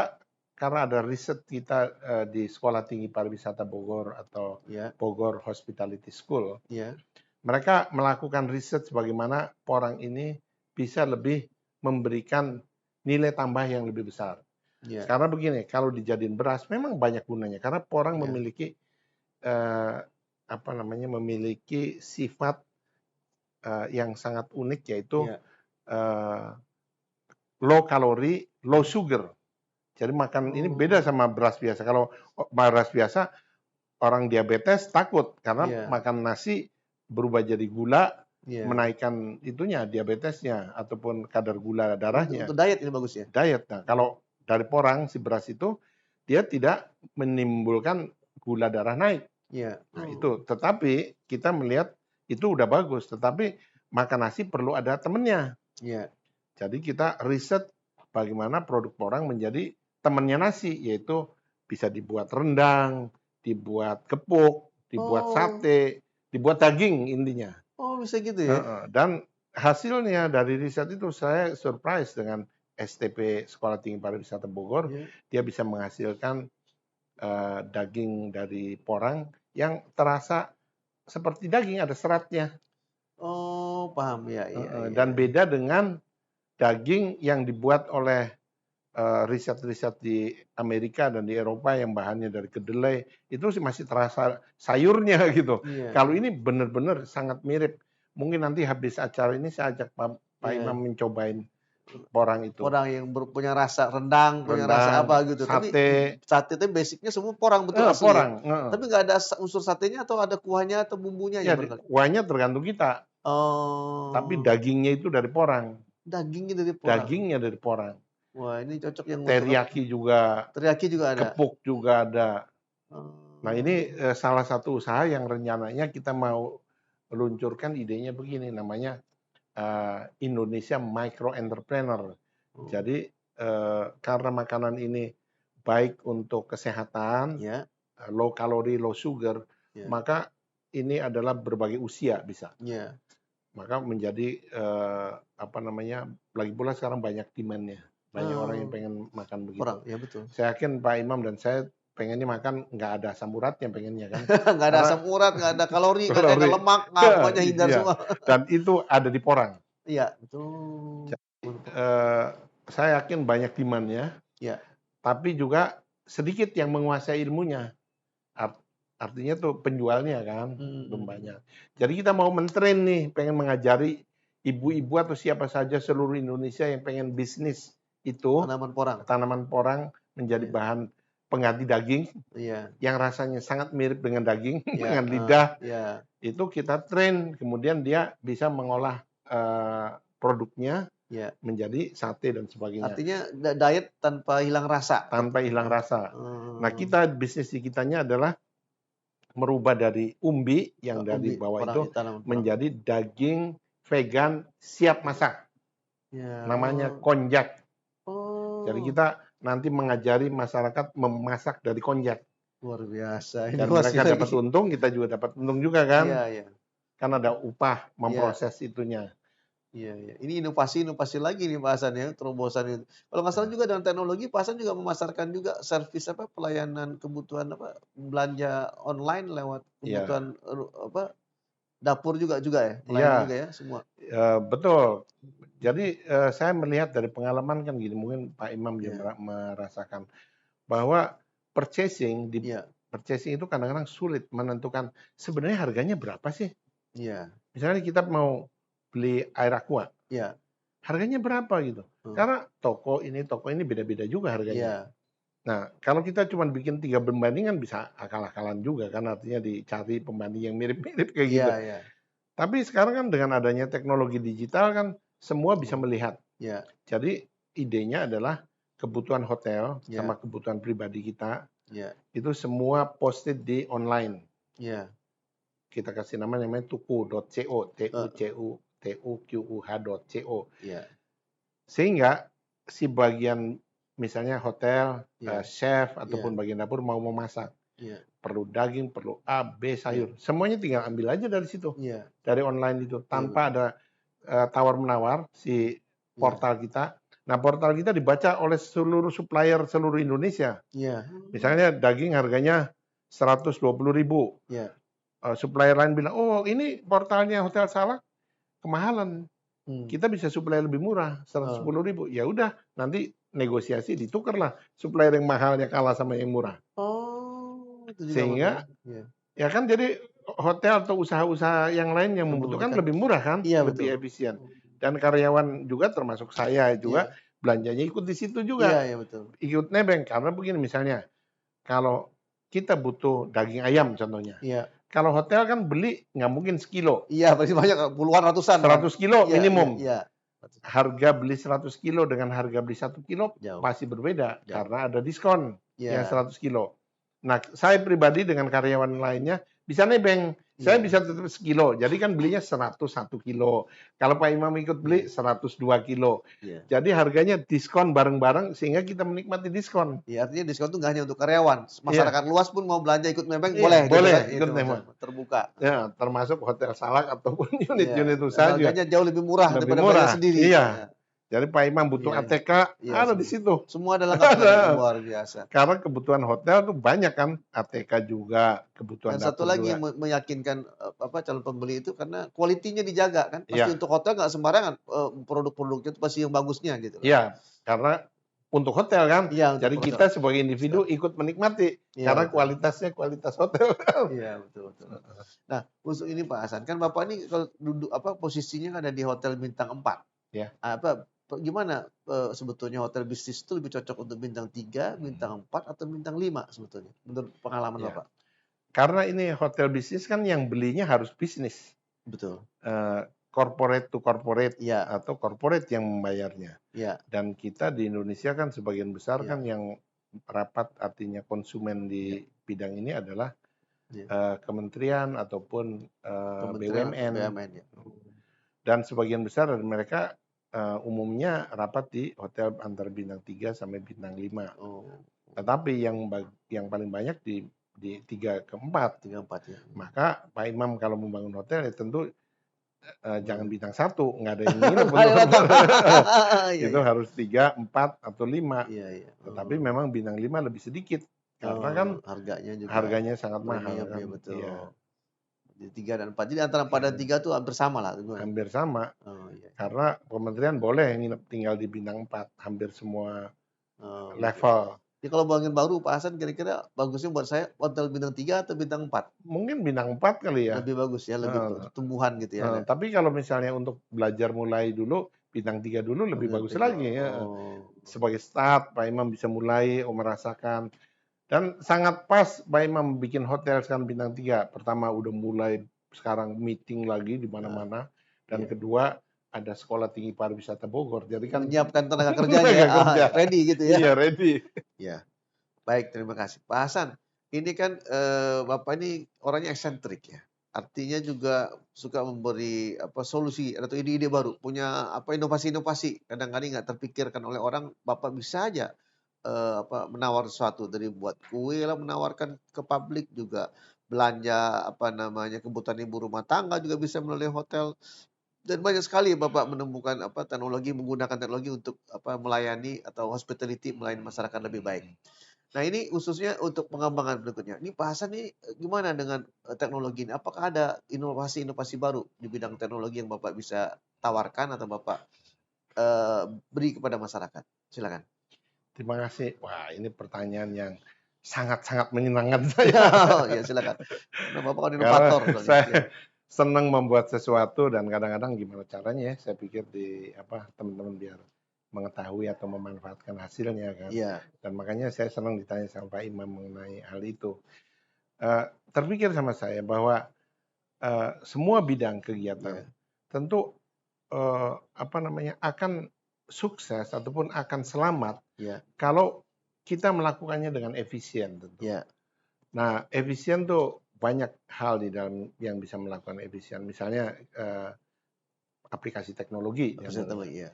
karena ada riset kita, di Sekolah Tinggi Pariwisata Bogor atau Iya, Bogor Hospitality School, iya, mereka melakukan riset bagaimana porang ini bisa lebih memberikan nilai tambah yang lebih besar. iya, Karena begini, kalau dijadiin beras memang banyak gunanya karena porang iya, memiliki, eee, apa namanya, memiliki sifat, yang sangat unik yaitu, iya. eee, low kalori, low sugar. Jadi makan ini beda Oh, sama beras biasa. Kalau beras biasa orang diabetes takut karena iya, makan nasi berubah jadi gula, iya. menaikkan itunya diabetesnya ataupun kadar gula darahnya, Untuk diet ini bagus ya? diet. Nah, kalau dari porang si beras itu dia tidak menimbulkan gula darah naik. Iya. Nah, Oh, itu. Tetapi kita melihat itu udah bagus, tetapi makan nasi perlu ada temennya. iya. Jadi kita riset bagaimana produk porang menjadi temannya nasi, yaitu bisa dibuat rendang, dibuat gepuk, dibuat Oh, sate, dibuat daging intinya. oh bisa gitu ya? Heeh, dan hasilnya dari riset itu saya surprise dengan STP Sekolah Tinggi Pariwisata Bogor, Iya. dia bisa menghasilkan, daging dari porang yang terasa seperti daging, ada seratnya, Oh, paham. Iya, iya, heeh, iya. dan beda dengan daging yang dibuat oleh riset-riset di Amerika dan di Eropa yang bahannya dari kedelai, itu sih masih terasa sayurnya gitu. Iya, Kalau iya. ini benar-benar sangat mirip. Mungkin nanti habis acara ini saya ajak Pak Iya. Imam mencobain porang itu. Porang yang punya rasa rendang, punya rasa Rendang, apa gitu. Tapi sate, sate itu basic-nya semua porang betul asli ya? porang, heeh. Tapi nggak ada unsur satenya atau ada kuahnya atau bumbunya aja Ya barangkali? kuahnya tergantung kita, tapi Oh, dagingnya itu dari porang. dagingnya dari porang. Dagingnya dari porang. Wah, ini cocok yang untuk apa? Teriyaki juga, Teriyaki juga ada? gepuk juga ada. Nah, ini, Oh, salah satu usaha yang rencananya kita mau luncurkan idenya begini, namanya, Indonesia Micro Entrepreneur. oh, Jadi, karena makanan ini baik untuk kesehatan, iya, low kalori, low sugar, iya, maka ini adalah berbagai usia bisa. iya. Maka menjadi, apa namanya, lagi pula sekarang banyak demand-nya. Banyak orang yang Oh, pengen makan begitu. porang, ya betul. Saya yakin Pak Imam dan saya pengennya makan nggak ada asam uratnya pengennya kan. Nggak ada Karena asam urat, nggak ada kalori, nggak ada kalori lemak, nggak pokoknya hindar iya, semua. dan itu ada di porang. Iya, betul. Eee, saya yakin banyak demand-nya, Iya, tapi juga sedikit yang menguasai ilmunya. Art artinya tuh penjualnya kan belum Mhm. banyak. Jadi kita mau mentrain nih, pengen mengajari ibu-ibu atau siapa saja seluruh Indonesia yang pengen bisnis itu Tanaman porang. tanaman porang menjadi Iya. bahan pengganti daging Iya. yang rasanya sangat mirip dengan daging, Iya, dengan lidah, iya. itu kita train, kemudian dia bisa mengolah produknya Iya. menjadi sate dan sebagainya Artinya diet tanpa hilang rasa. tanpa hilang rasa. Nah, kita bisnis di kitanya adalah merubah dari umbi yang dari Umbi, bawah porang, itu tanaman porang. menjadi daging vegan siap masak. Ya, Namanya oh. konjac. Jadi Oh, kita nanti mengajari masyarakat memasak dari konjac. luar biasa. Dan Inovasi mereka dapat lagi. untung, kita juga dapat untung juga kan. Iya, iya. Kan ada upah Iya, memproses itunya. iya, iya. Ini inovasi-inovasi lagi nih Pak Hasan ya, terobosan itu. Kalau nggak salah juga dengan teknologi, Pak Hasan juga memasarkan juga servis apa, pelayanan kebutuhan apa, belanja online lewat Iya, kebutuhan apa, dapur juga ya, melayani iya, juga ya semua. betul. Jadi saya melihat dari pengalaman kan gini, mungkin Pak Imam Iya, juga merasakan bahwa iya, purchasing itu kadang-kadang sulit menentukan sebenarnya harganya berapa sih? iya, Misalnya kita mau beli air aqua, iya, harganya berapa gitu? heeh, Karena toko ini beda-beda juga harganya. iya, Nah, kalau kita cuma bikin 3 pembandingan bisa akal-akalan juga kan, artinya dicari pembanding yang mirip-mirip kayak iya, gitu. iya, Tapi sekarang kan dengan adanya teknologi digital kan semua bisa oh, melihat. iya, Jadi idenya adalah kebutuhan hotel iya, sama kebutuhan pribadi kita iya, itu semua posted di online. iya, Kita kasih namanya tuku.co, heeh, tukuh.co. iya, Sehingga si bagian misalnya hotel, iya, chef iya, ataupun bagian dapur mau memasak, iya, perlu daging, perlu A, B, iya, sayur, semuanya tinggal ambil aja dari situ, iya, dari online itu iya tanpa betul, ada tawar-menawar si iya, portal kita. Nah, portal kita dibaca oleh seluruh supplier seluruh Indonesia. iya, Misalnya daging harganya 120.000, iya, supplier lain bilang, "Oh, ini portalnya Hotel Salak kemahalan, hmm, kita bisa supply lebih murah, oh, 110.000." Ya udah, nanti negosiasi ditukarlah supplier yang mahalnya kalah sama yang murah. oh, itu juga Bang ya? Sehingga Iya, ya kan jadi hotel atau usaha-usaha yang lain yang yang membutuhkan membutuhkan, lebih murah kan, iya betul, lebih efisien. Dan karyawan juga termasuk saya juga iya, belanjanya ikut di situ iya, juga, iya betul, ikut nebeng. Karena begini misalnya, kalau kita butuh daging ayam contohnya, iya, kalau hotel kan beli nggak mungkin sekilo, iya pasti banyak puluhan, ratusan malah, 100 kilo iya, iya, minimum. iya, Harga beli 100 kilo dengan harga beli 1 kilo jauh, pasti berbeda jauh, karena ada diskon yang iya, 100 kilo. Nah, saya pribadi dengan karyawan lainnya bisa nebeng. Saya iya, bisa tetap sekilo. Jadi kan belinya 101 kilo. Kalau Pak Imam ikut iya, beli 102 kilo. iya. Jadi harganya diskon bareng-bareng sehingga kita menikmati diskon. Iya, artinya diskon itu nggak hanya untuk karyawan, Iya, masyarakat luas pun mau belanja ikut nebeng iya boleh gitu boleh kan, itu ikut nebeng. maksudnya, terbuka. Ya, termasuk hotel salak ataupun Iya, unit-unit dan usaha juga harganya jauh lebih murah lebih daripada belanja murah. sendiri. Iya. Iya, Jadi Pak Imam butuh iya, ATK, iya, ada di situ. semua ada lengkap lagi, luar biasa. Karena kebutuhan hotel tuh banyak kan, ATK juga, kebutuhan Dan satu dapur lagi yang juga. meyakinkan, apa, calon pembeli itu karena kualitinya dijaga kan, pasti Iya, untuk hotel nggak sembarangan, produk-produknya itu pasti yang bagusnya gitu loh. iya, karena untuk hotel kan. Iya, untuk Jadi hotel. kita sebagai Siap. individu ikut menikmati Iya, karena betul. kualitasnya kualitas hotel. Iya, betul, betul. Nah, untuk ini Pak Hasan, kan Bapak ini kalau duduk apa, posisinya kan ada di hotel bintang 4. Ya. Apa, gimana, sebetulnya hotel bisnis itu lebih cocok untuk bintang 3, bintang 4, atau bintang 5 sebetulnya, menurut pengalaman Ya. Bapak? Karena ini hotel bisnis kan yang belinya harus bisnis. Betul. Corporate to corporate Iya, atau corporate yang membayarnya. iya, Dan kita di Indonesia kan sebagian besar iya, kan yang rapat artinya konsumen iya, di bidang ini adalah iya. kementerian ataupun Kementerian atau BUMN. BUMN ya? Dan sebagian besar dari mereka umumnya rapat di hotel antara bintang 3 sampai bintang 5. Oh, Tetapi yang paling banyak di 3 ke 4. 3, 4 ya? Maka Pak Imam kalau membangun hotel ya tentu jangan Hmm. bintang 1, nggak ada yang nginep Nggak ada untuk datang. Iya, itu iya. harus 3, 4, atau 5. Iya, iya. Tetapi memang bintang 5 lebih sedikit karena kan Oh, harganya juga harganya sangat mahal premium kan. ya, Iya, betul. Jadi 3 dan 4. Jadi antara 4 dan 3 tuh hampir sama lah, gimana? hampir sama. Oh, iya. Karena kementerian boleh nginep tinggal di bintang 4, hampir semua Oh, gitu. level. Jadi kalau bangun baru Pak Hasan kira-kira bagusnya buat saya hotel bintang 3 atau bintang 4? Mungkin bintang 4 kali ya. Lebih bagus ya, lebih Heeh, untuk tumbuhan gitu ya, ada. tapi kalau misalnya untuk belajar mulai dulu, bintang 3 dulu lebih Bintang bagus 3, lagi, heeh. oh. Sebagai start, Pak Imam bisa mulai merasakan dan sangat pas Pak Imam bikin hotel sekarang bintang 3. Pertama udah mulai sekarang meeting lagi di Nah, mana-mana, dan iya. kedua ada Sekolah Tinggi Pariwisata Bogor. Jadi kan Menyiapkan tenaga kerjanya, tenaga kerja. ready gitu ya. Iya, ready. Ya, baik, terima kasih. Pak Hasan, ini kan, Bapak ini orangnya eksentrik ya. Artinya juga suka memberi apa, solusi atau ide-ide baru, punya apa, inovasi-inovasi. Kadang-kadang nggak terpikirkan oleh orang, Bapak bisa aja, apa, menawar sesuatu dari buat kue lah, menawarkan ke publik, juga belanja apa namanya, kebutuhan ibu rumah tangga juga bisa melalui hotel. Dan banyak sekali Bapak menemukan apa, teknologi, menggunakan teknologi untuk apa, melayani atau hospitality, melayani masyarakat lebih baik. Nah ini khususnya untuk pengembangan berikutnya. Ini Pak Hasan nih, gimana dengan, teknologi ini? Apakah ada inovasi-inovasi baru di bidang teknologi yang Bapak bisa tawarkan atau Bapak, beri kepada masyarakat? Silakan. Terima kasih. Wah, ini pertanyaan yang sangat-sangat menyenangkan saya. Ya silakan. Karena Bapak kan Karena inovator soalnya, saya iya. senang membuat sesuatu dan kadang-kadang gimana caranya ya, saya pikir teman-teman biar mengetahui atau memanfaatkan hasilnya kan. Iya, Dan makanya saya senang ditanya sama Pak Imam mengenai hal itu. Terpikir sama saya bahwa semua bidang kegiatan iya, tentu akan sukses ataupun akan selamat iya, kalau kita melakukannya dengan efisien tentu. iya. Nah, efisien tuh banyak hal di dalam yang bisa melakukan efisien. Misalnya aplikasi teknologi Apa yang saya tahu, iya.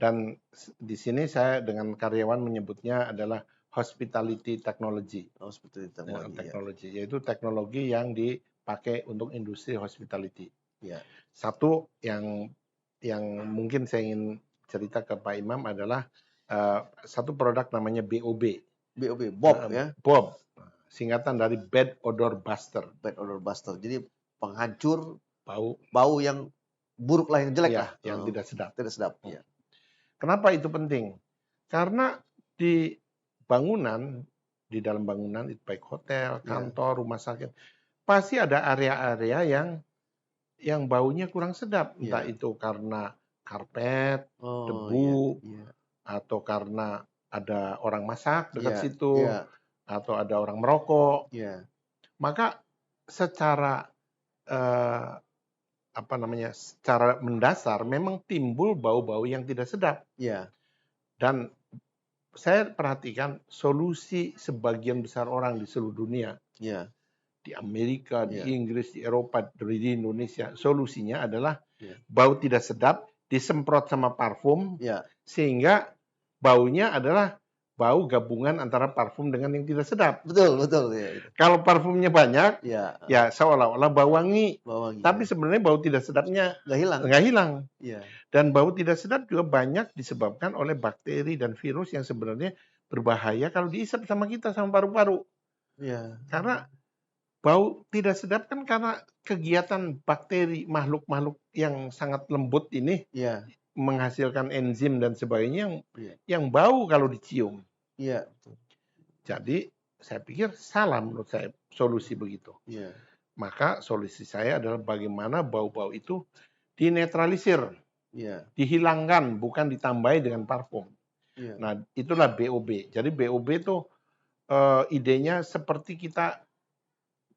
dan di sini saya dengan karyawan menyebutnya adalah hospitality technology. Oh seperti teknologi, iya. Teknologi yaitu teknologi yang dipakai untuk industri hospitality. Iya. Satu yang mungkin saya ingin cerita ke Pak Imam adalah satu produk namanya BOB. BOB, Bob ya? Bob, singkatan dari Bed Odor Buster. Bad odor buster. Jadi penghancur Bau, bau yang buruk lah, yang jelek ya, lah. yang tidak sedap. Tidak sedap, iya. Kenapa itu penting? Karena di bangunan, di dalam bangunan, itu baik hotel, Iya. kantor, rumah sakit, pasti ada area-area yang baunya kurang sedap. Entah Iya. itu karena karpet, Oh, iya, debu, iya. atau karena ada orang masak dekat Iya, situ, iya, atau ada orang merokok. iya, Maka secara secara mendasar memang timbul bau-bau yang tidak sedap. iya, Dan saya perhatikan solusi sebagian besar orang di seluruh dunia, iya, di Amerika, di iya, Inggris, di Eropa, di Indonesia, solusinya adalah iya, bau tidak sedap disemprot sama parfum iya. sehingga baunya adalah bau gabungan antara parfum dengan yang tidak sedap. Betul, betul, iya, itu. Kalau parfumnya banyak, Iya, ya seolah-olah bau wangi, bau wangi, tapi iya. sebenarnya bau tidak sedapnya Nggak hilang. nggak hilang. Iya, Dan bau tidak sedap juga banyak disebabkan oleh bakteri dan virus yang sebenarnya berbahaya kalau diisap sama kita, sama paru-paru. iya, Karena bau tidak sedap kan karena kegiatan bakteri, makhluk-makhluk yang sangat lembut ini iya, menghasilkan enzim dan sebagainya iya, yang bau kalau dicium. iya, betul. Jadi saya pikir salah menurut saya solusi begitu. Iya, Maka solusi saya adalah bagaimana bau-bau itu dinetralisir, iya, dihilangkan, bukan ditambahi dengan parfum. iya, Nah, itulah BOB. Jadi BOB itu idenya seperti kita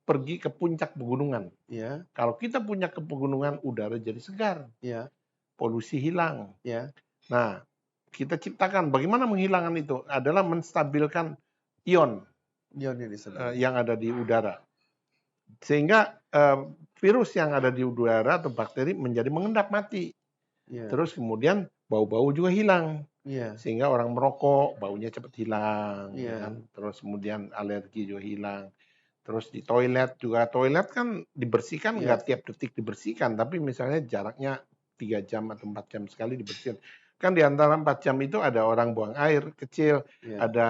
pergi ke puncak pegunungan. iya, Kalau kita punya ke pegunungan, udara jadi segar, iya, polusi hilang. iya, Nah, kita ciptakan bagaimana menghilangkan itu adalah menstabilkan ion ionnya di sana. yang ada di udara. Sehingga virus yang ada di udara atau bakteri menjadi mengendap mati. Iya, Terus kemudian bau-bau juga hilang. iya, Sehingga orang merokok baunya cepat hilang, ya iya, kan? Terus kemudian alergi juga hilang. Terus di toilet juga, toilet kan dibersihkan iya, nggak tiap detik dibersihkan, tapi misalnya jaraknya 3 jam atau 4 jam sekali dibersihkan. Kan di antara 4 jam itu ada orang buang air kecil, iya, ada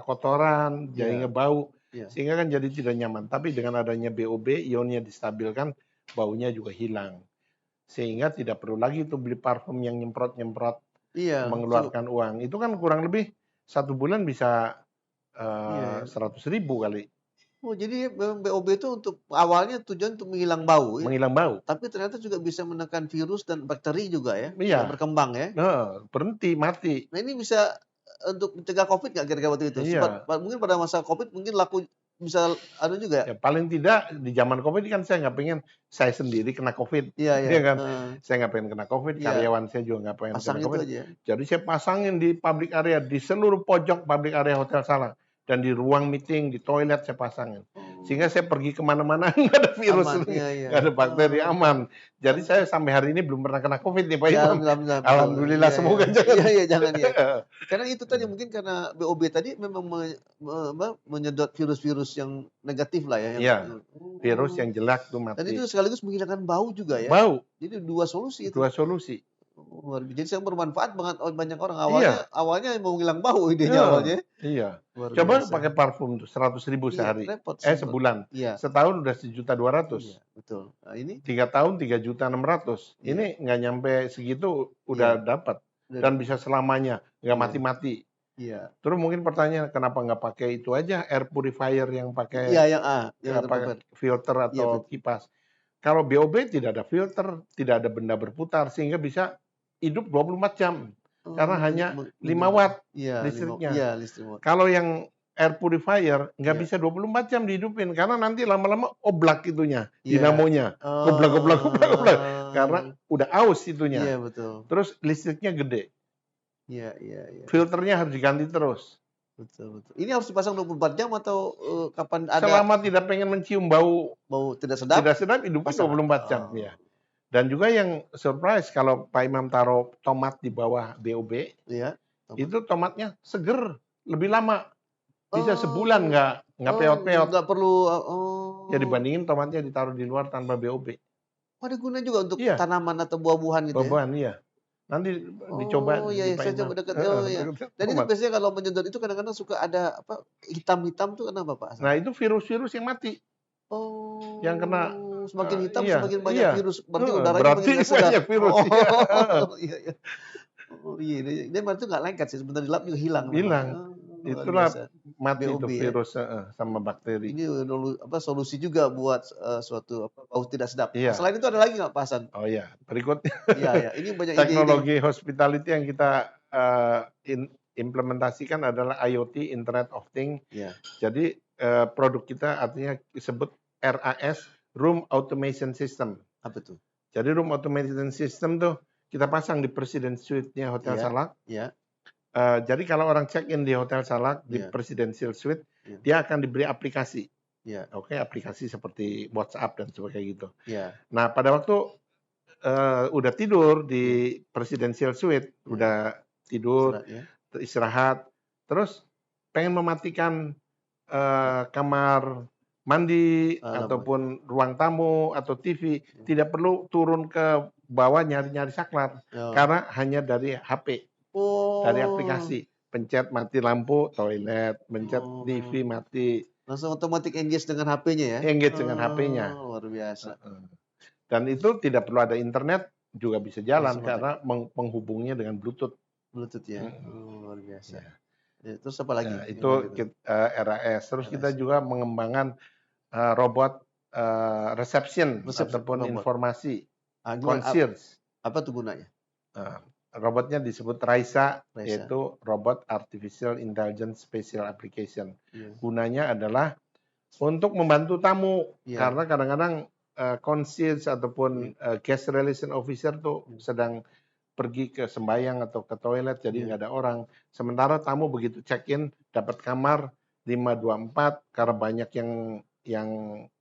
kotoran, iya, jadi ngebau, iya, sehingga kan jadi tidak nyaman. Tapi dengan adanya BOB, ionnya distabilkan, baunya juga hilang. Sehingga tidak perlu lagi tuh beli parfum yang nyemprot-nyemprot iya, mengeluarkan uang. Itu kan kurang lebih 1 bulan bisa Iya, ya. 100.000 kali Oh, jadi memang BOB itu untuk awalnya tujuan untuk menghilang bau ya, menghilang bau. tapi ternyata juga bisa menekan virus dan bakteri juga ya, tidak Iya, berkembang ya. berhenti, mati. Nah, ini bisa, untuk mencegah Covid nggak kira-kira waktu itu? Iya. Mungkin pada masa Covid mungkin laku bisa anu juga? Ya paling tidak di zaman Covid kan saya nggak pengen saya sendiri kena Covid, Iya, iya, ya kan. heeh, Saya nggak pengen kena Covid, iya, karyawan saya juga nggak pengen pasang kena itu Covid. aja. Jadi saya pasangin di public area, di seluruh pojok public area Hotel Salak. Dan di ruang meeting, di toilet saya pasangin. Sehingga Oh, saya pergi kemana-mana nggak ada virus, aman, iya, iya, nggak ada bakteri, oh, aman. Jadi dan saya sampai hari ini belum pernah kena Covid nih Pak ya Imam. alhamdulillah, betul, Alhamdulillah, iya, iya, semoga jangan. iya, iya, jangan ya. Karena itu tadi mungkin karena BOB tadi memang menyedot virus-virus yang negatif lah ya, yang Iya, virus oh, yang jelek tuh dan itu mati. sekaligus menghilangkan bau juga ya. Bau, Jadi 2 solusi itu. dua solusi. Oh, jadi sangat bermanfaat banget banyak orang. Awalnya Iya. awalnya mau ngilang bau idenya Iya, awalnya. iya. Luar Coba biasa. pakai parfum tuh 100.000 Iya, sehari, repot sih sebulan. iya, Setahun udah 1.200.000. iya, betul. Nah ini 3 tahun 3.600.000. iya, Ini nggak nyampe segitu iya, udah dapat udah dan bisa selamanya, nggak iya, mati-mati. iya. Terus mungkin pertanyaan kenapa nggak pakai itu aja air purifier yang Iya pakai yang yang apa terpapar. filter Iya atau kipas. Kalau BOB tidak ada filter, tidak ada benda berputar sehingga bisa hidup 24 jam oh karena hanya 5 menyedot. watt Iya, listriknya. listrik watt. Kalau yang air purifier nggak Iya, bisa 24 jam dihidupin karena nanti lama-lama oblak itunya, iya. dinamonya. Goblak goblak goblak goblak karena Oh, udah aus itunya. iya betul. Terus listriknya gede. Iya, iya, iya. Filternya harus diganti terus. Betul, betul. Ini harus dipasang 24 jam atau, kapan ada Selama tidak pengen mencium bau bau tidak sedap, tidak sedap, hidupin pasang? 24 jam Oh, ya. Dan juga yang surprise kalau Pak Imam taruh tomat di bawah BOB, iya, tomat. itu tomatnya seger, lebih lama. Bisa sebulan Oh, nggak peot-peot. nggak perlu, Ya oh. dibandingin tomatnya ditaruh di luar tanpa BOB. Oh, ada gunanya juga untuk Iya, tanaman atau buah-buahan gitu ya? buah-buahan iya. Nanti dicoba Oh, iya, di iya, Pak saya Imam. coba dekat, Heeh, oh iya. dekat Dan itu tomat. biasanya kalau menyedot itu kadang-kadang suka ada apa, hitam-hitam tuh kenapa Pak Nah asalnya? itu virus-virus yang mati, yang kena Oh, semakin hitam iya semakin banyak iya, virus, berarti udaranya berarti makin nggak sedap. banyak virus, Oh, iya, heeh, iya, iya. Oh, iya, dia berarti nggak lengket sih, sebentar dilap juga hilang memang. hilang. Oh, luar Itulah biasa. mati itu BOB ya. virus, sama bakteri. Ini solusi juga buat, suatu apa, bau tidak sedap. Nah, Iya. selain itu ada lagi nggak Pak Hasan? Oh iya, berikutnya Iya, iya, ini banyak ide-ide. teknologi hospitality yang kita implementasikan adalah IoT, Internet of Things. Iya, Jadi produk kita artinya disebut RAS, Room Automation System. apa tuh? Jadi Room Automation System tuh kita pasang di President Suite-nya Hotel Iya, Salak. iya, Jadi kalau orang check-in di Hotel Salak di iya, Presidential Suite, iya, dia akan diberi aplikasi. iya, Oke, aplikasi seperti WhatsApp dan sebagainya gitu. iya, Nah, pada waktu udah tidur iya, di Presidential Suite, iya. udah tidur, Istirahat ya. istirahat, terus pengen mematikan kamar mandi Alamat. ataupun ruang tamu atau TV, tidak perlu turun ke bawah nyari-nyari saklar Oh. karena hanya dari HP, dari Oh. aplikasi. Pencet mati lampu toilet, pencet Oh. TV mati, Langsung otomatis engage dengan HP-nya ya? engage dengan HP-nya. Oh, luar biasa. Dan itu tidak perlu ada internet juga bisa jalan Langsung karena menghubungnya dengan Bluetooth. Bluetooth ya? Oh, luar biasa. Ya, terus apa lagi? Ya, itu RAS. Terus kita juga mengembangkan robot reception ataupun robot. informasi Gimana, concierge. apa tuh gunanya? Robotnya disebut RAISA, Raisa. yaitu Robot Artificial Intelligence Special Application. Iya. Gunanya adalah untuk membantu tamu, Iya. karena kadang-kadang concierge ataupun guest relation officer tuh sedang pergi ke sembayang atau ke toilet, jadi nggak ada orang. Sementara tamu begitu check-in dapat kamar 524 karena banyak yang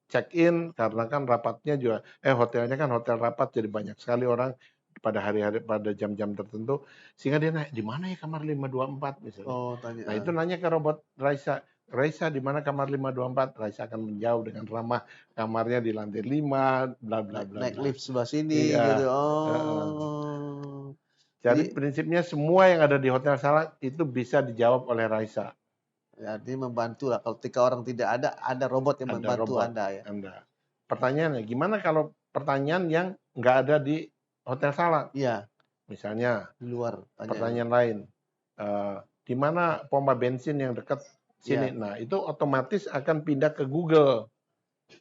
check-in karena kan rapatnya juga hotelnya kan hotel rapat, jadi banyak sekali orang pada hari-hari pada jam-jam tertentu sehingga dia naik di mana ya kamar 524 misalnya. Oh, tanya. Nah itu nanya ke robot Raisa, Raisa di mana kamar 524? Raisa akan menjauh dengan ramah, kamarnya di lantai 5, bla bla bla. Naik lift sebelah sini Iya. gitu. Oh. Jadi prinsipnya semua yang ada di Hotel Salak itu bisa dijawab oleh Raisa. Ya, artinya membantu lah. Kalau ketika orang tidak ada robot yang Ada membantu robot, Anda ya. Pertanyaannya, gimana kalau pertanyaan yang nggak ada di Hotel Salak? Iya, Misalnya, di luar. pertanyaan lain, di mana pompa bensin yang dekat sini. Iya. Nah, itu otomatis akan pindah ke Google.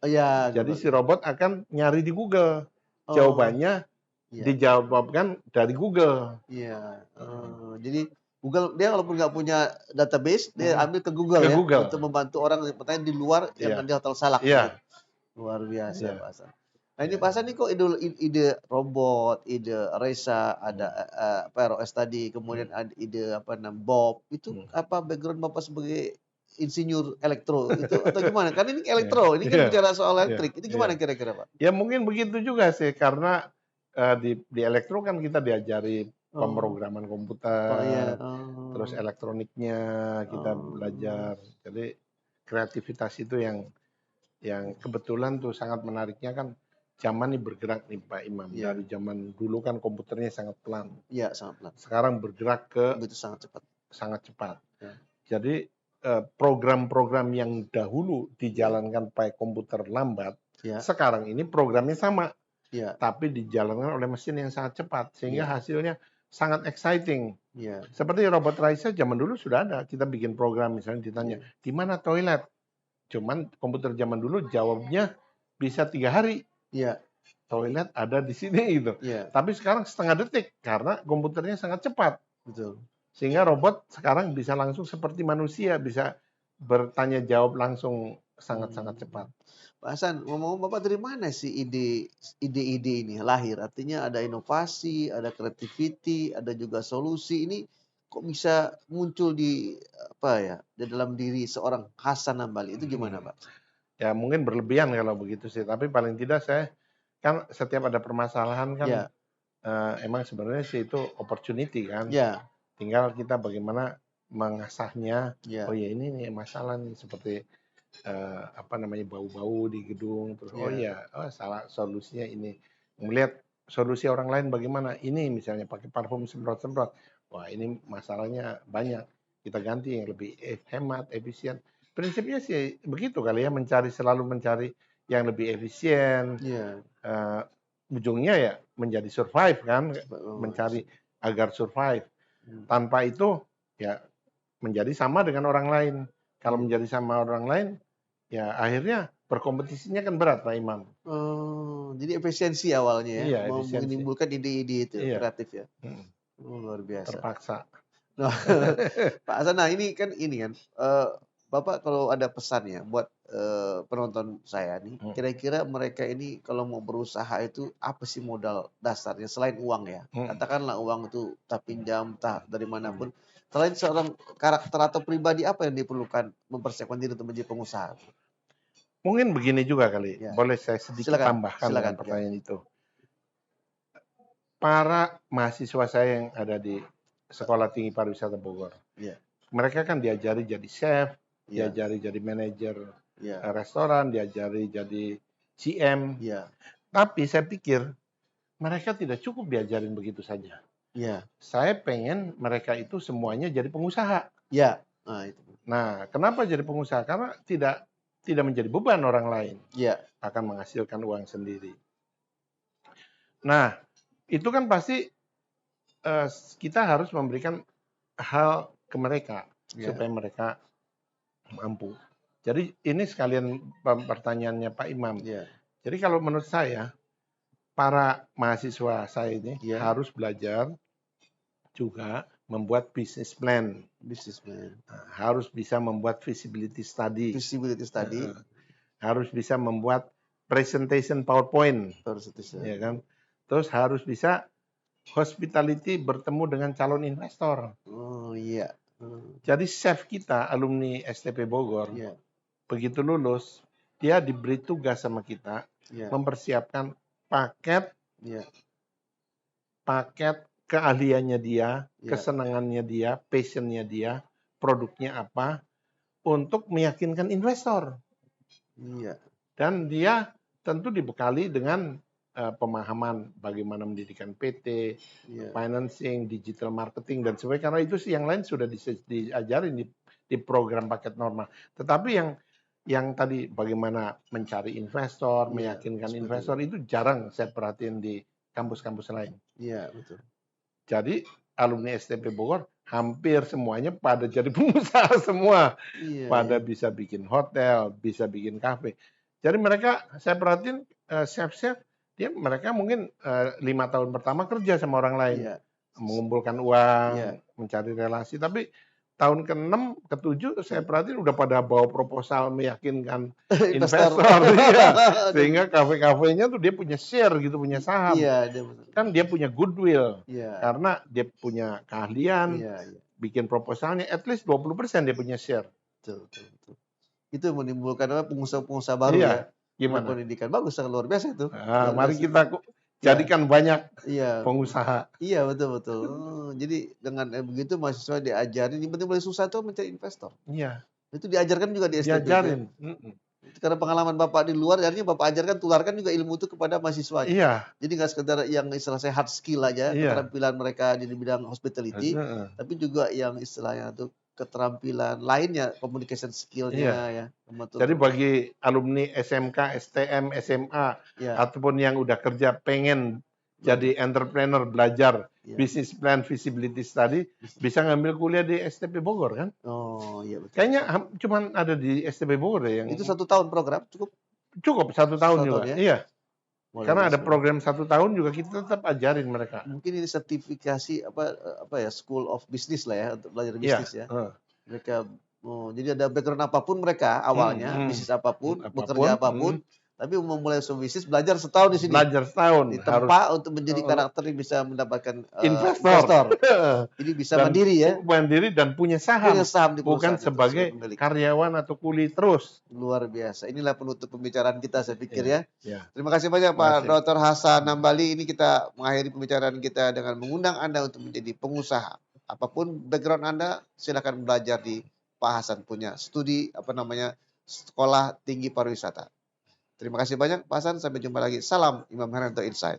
Oh iya, Jadi Google. si robot akan nyari di Google. Oh, Jawabannya iya. dijawabkan dari Google. Iya. Jadi Google dia walaupun nggak punya database, dia ambil ke Google Ke ya Google. untuk membantu orang yang bertanya di luar yang Iya. di Hotel Salak. Iya. Gitu. Luar biasa, Iya. Pak Hasan. Nah ini Iya. Pak Hasan nih kok ide robot, ide Resa, ada PROS tadi, kemudian ada ide Bob, itu apa background Bapak sebagai insinyur elektro itu atau gimana? Kan ini elektro, ini kan Iya. bicara soal Iya. elektrik. Itu gimana kira-kira, Pak? Ya mungkin begitu juga sih, karena di elektro kan kita diajari Oh. pemrograman Oh iya. komputer, terus elektroniknya kita belajar. Jadi kreativitas itu yang kebetulan tuh sangat menariknya kan zaman ini bergerak nih Pak Imam. Iya. Dari zaman dulu kan komputernya sangat pelan. Iya, sangat pelan. Sekarang bergerak ke Begitu sangat cepat. sangat cepat. Ya. Jadi program-program yang dahulu dijalankan pakai komputer lambat, Ya. sekarang ini programnya sama, Ya. tapi dijalankan oleh mesin yang sangat cepat, sehingga Ya. hasilnya sangat exciting. Ya. Seperti robot Raisa zaman dulu sudah ada, kita bikin program misalnya ditanya, di mana toilet? Cuman komputer zaman dulu jawabnya bisa 3 hari. Iya. Toilet ada di sini gitu. Iya. Tapi sekarang setengah detik karena komputernya sangat cepat. Betul. Sehingga robot sekarang bisa langsung seperti manusia, bisa bertanya jawab langsung sangat-sangat cepat. Pak Hasan, ngomong Bapak dari mana sih ide-ide ini lahir? Artinya ada inovasi, ada creativity, ada juga solusi. Ini kok bisa muncul di dalam diri seorang Hasan Hambali itu gimana, Pak? Ya mungkin berlebihan kalau begitu sih, tapi paling tidak saya kan setiap ada permasalahan kan Ya. Emang sebenarnya sih itu opportunity kan. Ya. Tinggal kita bagaimana mengasahnya. Ya. Oh ya ini nih masalah nih seperti bau-bau di gedung. Terus salah solusinya ini. Melihat solusi orang lain bagaimana. Ini misalnya pakai parfum semprot-semprot. Wah ini masalahnya banyak. Kita ganti yang lebih hemat, efisien. Prinsipnya sih begitu kali ya, selalu mencari yang lebih efisien. Ya. Ujungnya ya menjadi survive kan, mencari agar survive. Tanpa itu ya menjadi sama dengan orang lain. Kalau menjadi sama orang lain, ya akhirnya berkompetisinya kan berat Pak Imam. Oh, jadi efisiensi awalnya ya, Iya, efisiensi. menimbulkan ide-ide itu kreatif ya. Luar biasa. Terpaksa. Nah, Pak Hasan, nah ini kan Bapak kalau ada pesan ya buat penonton saya nih, kira-kira mereka ini kalau mau berusaha itu apa sih modal dasarnya selain uang ya? Katakanlah uang itu tak pinjam, tak dari manapun. Selain seorang karakter atau pribadi apa yang diperlukan mempersiapkan diri untuk menjadi pengusaha? Mungkin begini juga kali, boleh saya sedikit tambahkan dengan pertanyaan itu. Para mahasiswa saya yang ada di Sekolah Tinggi Pariwisata Bogor, mereka kan diajari jadi chef, diajari jadi manajer restoran, diajari jadi GM. Tapi saya pikir mereka tidak cukup diajarin begitu saja. Saya pengen mereka itu semuanya jadi pengusaha. Nah, kenapa jadi pengusaha? Karena tidak menjadi beban orang lain. Akan menghasilkan uang sendiri. Nah, itu kan pasti kita harus memberikan hal ke mereka supaya mereka mampu. Jadi ini sekalian pertanyaannya Pak Imam. Jadi kalau menurut saya, para mahasiswa saya ini harus belajar juga membuat business plan. Harus bisa membuat feasibility study. Harus bisa membuat presentation PowerPoint. Ya kan? Terus harus bisa hospitality bertemu dengan calon investor. Jadi chef kita, alumni STP Bogor, begitu lulus, dia diberi tugas sama kita mempersiapkan paket keahliannya dia, kesenangannya dia, passionnya dia, produknya apa, untuk meyakinkan investor. Dan dia tentu dibekali dengan pemahaman bagaimana mendirikan PT, financing, digital marketing, dan sebagainya. Karena itu sih yang lain sudah diajarin di program paket normal. Tetapi yang tadi bagaimana mencari investor, meyakinkan investor itu jarang saya perhatiin di kampus-kampus lain. Betul. Jadi alumni STP Bogor hampir semuanya pada jadi pengusaha semua. Iya, Pada iya. bisa bikin hotel, bisa bikin kafe. Jadi mereka, saya perhatiin chef-chef, mereka mungkin 5 tahun pertama kerja sama orang lain, Iya. mengumpulkan uang, Iya. mencari relasi. Tapi tahun ke-6, ke-7 saya perhatiin udah pada bawa proposal meyakinkan Investor. investor, iya. Sehingga kafe-kafenya tuh dia punya share gitu, punya saham. Iya, dia betul. Kan dia punya goodwill, Iya. karena dia punya keahlian, Iya, iya. bikin proposalnya, at least 20% dia punya share. Betul, betul, betul. Itu yang menimbulkan pengusaha-pengusaha baru Iya, ya. gimana? Pendidikan bagus, sangat luar biasa itu. Nah, Luar mari biasa. kita jadikan banyak Iya, pengusaha. iya betul betul. Jadi dengan begitu mahasiswa diajarin, yang penting paling susah tuh mencari investor. Iya, Itu diajarkan juga di STP. diajarin. Karena pengalaman Bapak di luar, artinya Bapak ajarkan, tularkan juga ilmu itu kepada mahasiswa. Iya, Jadi nggak sekedar yang istilahnya hard skill aja, Iya. keterampilan mereka di bidang hospitality, heeh. tapi juga yang istilahnya tuh keterampilan lainnya, communication skill-nya ya. Jadi bagi alumni SMK, STM, SMA, ya, ataupun yang udah kerja pengen jadi entrepreneur, belajar ya. business plan, feasibility study, bisa ngambil kuliah di STP Bogor kan? Oh iya betul. Kayaknya cuman ada di STP Bogor deh yang Itu 1 tahun program cukup. cukup 1 tahun 1 juga. tahun ya? Iya, Boleh, karena ada boleh. program 1 tahun juga kita tetap ajarin mereka. Mungkin ini sertifikasi apa ya, School of Business lah ya, untuk belajar Iya. bisnis ya. Mereka jadi ada background apapun mereka awalnya, bisnis apapun, bekerja apapun, tapi mau mulai usaha bisnis belajar setahun di sini. Belajar setahun. Ditempa untuk menjadi karakter yang bisa mendapatkan investor. Jadi bisa mandiri ya. Mandiri dan punya saham. Punya saham di Bukan perusahaan itu sebagai sebagai pemilik. karyawan atau kuli terus. Luar biasa. Inilah penutup pembicaraan kita saya pikir ya. Ya. Terima kasih banyak Pak Dr. Hasan Nambali. Ini kita mengakhiri pembicaraan kita dengan mengundang Anda untuk menjadi pengusaha. Apapun background Anda, silakan belajar di Pak Hasan punya studi Sekolah Tinggi Pariwisata. Terima kasih banyak Pak Hasan, sampai jumpa lagi. Salam Imam Herianto Insight.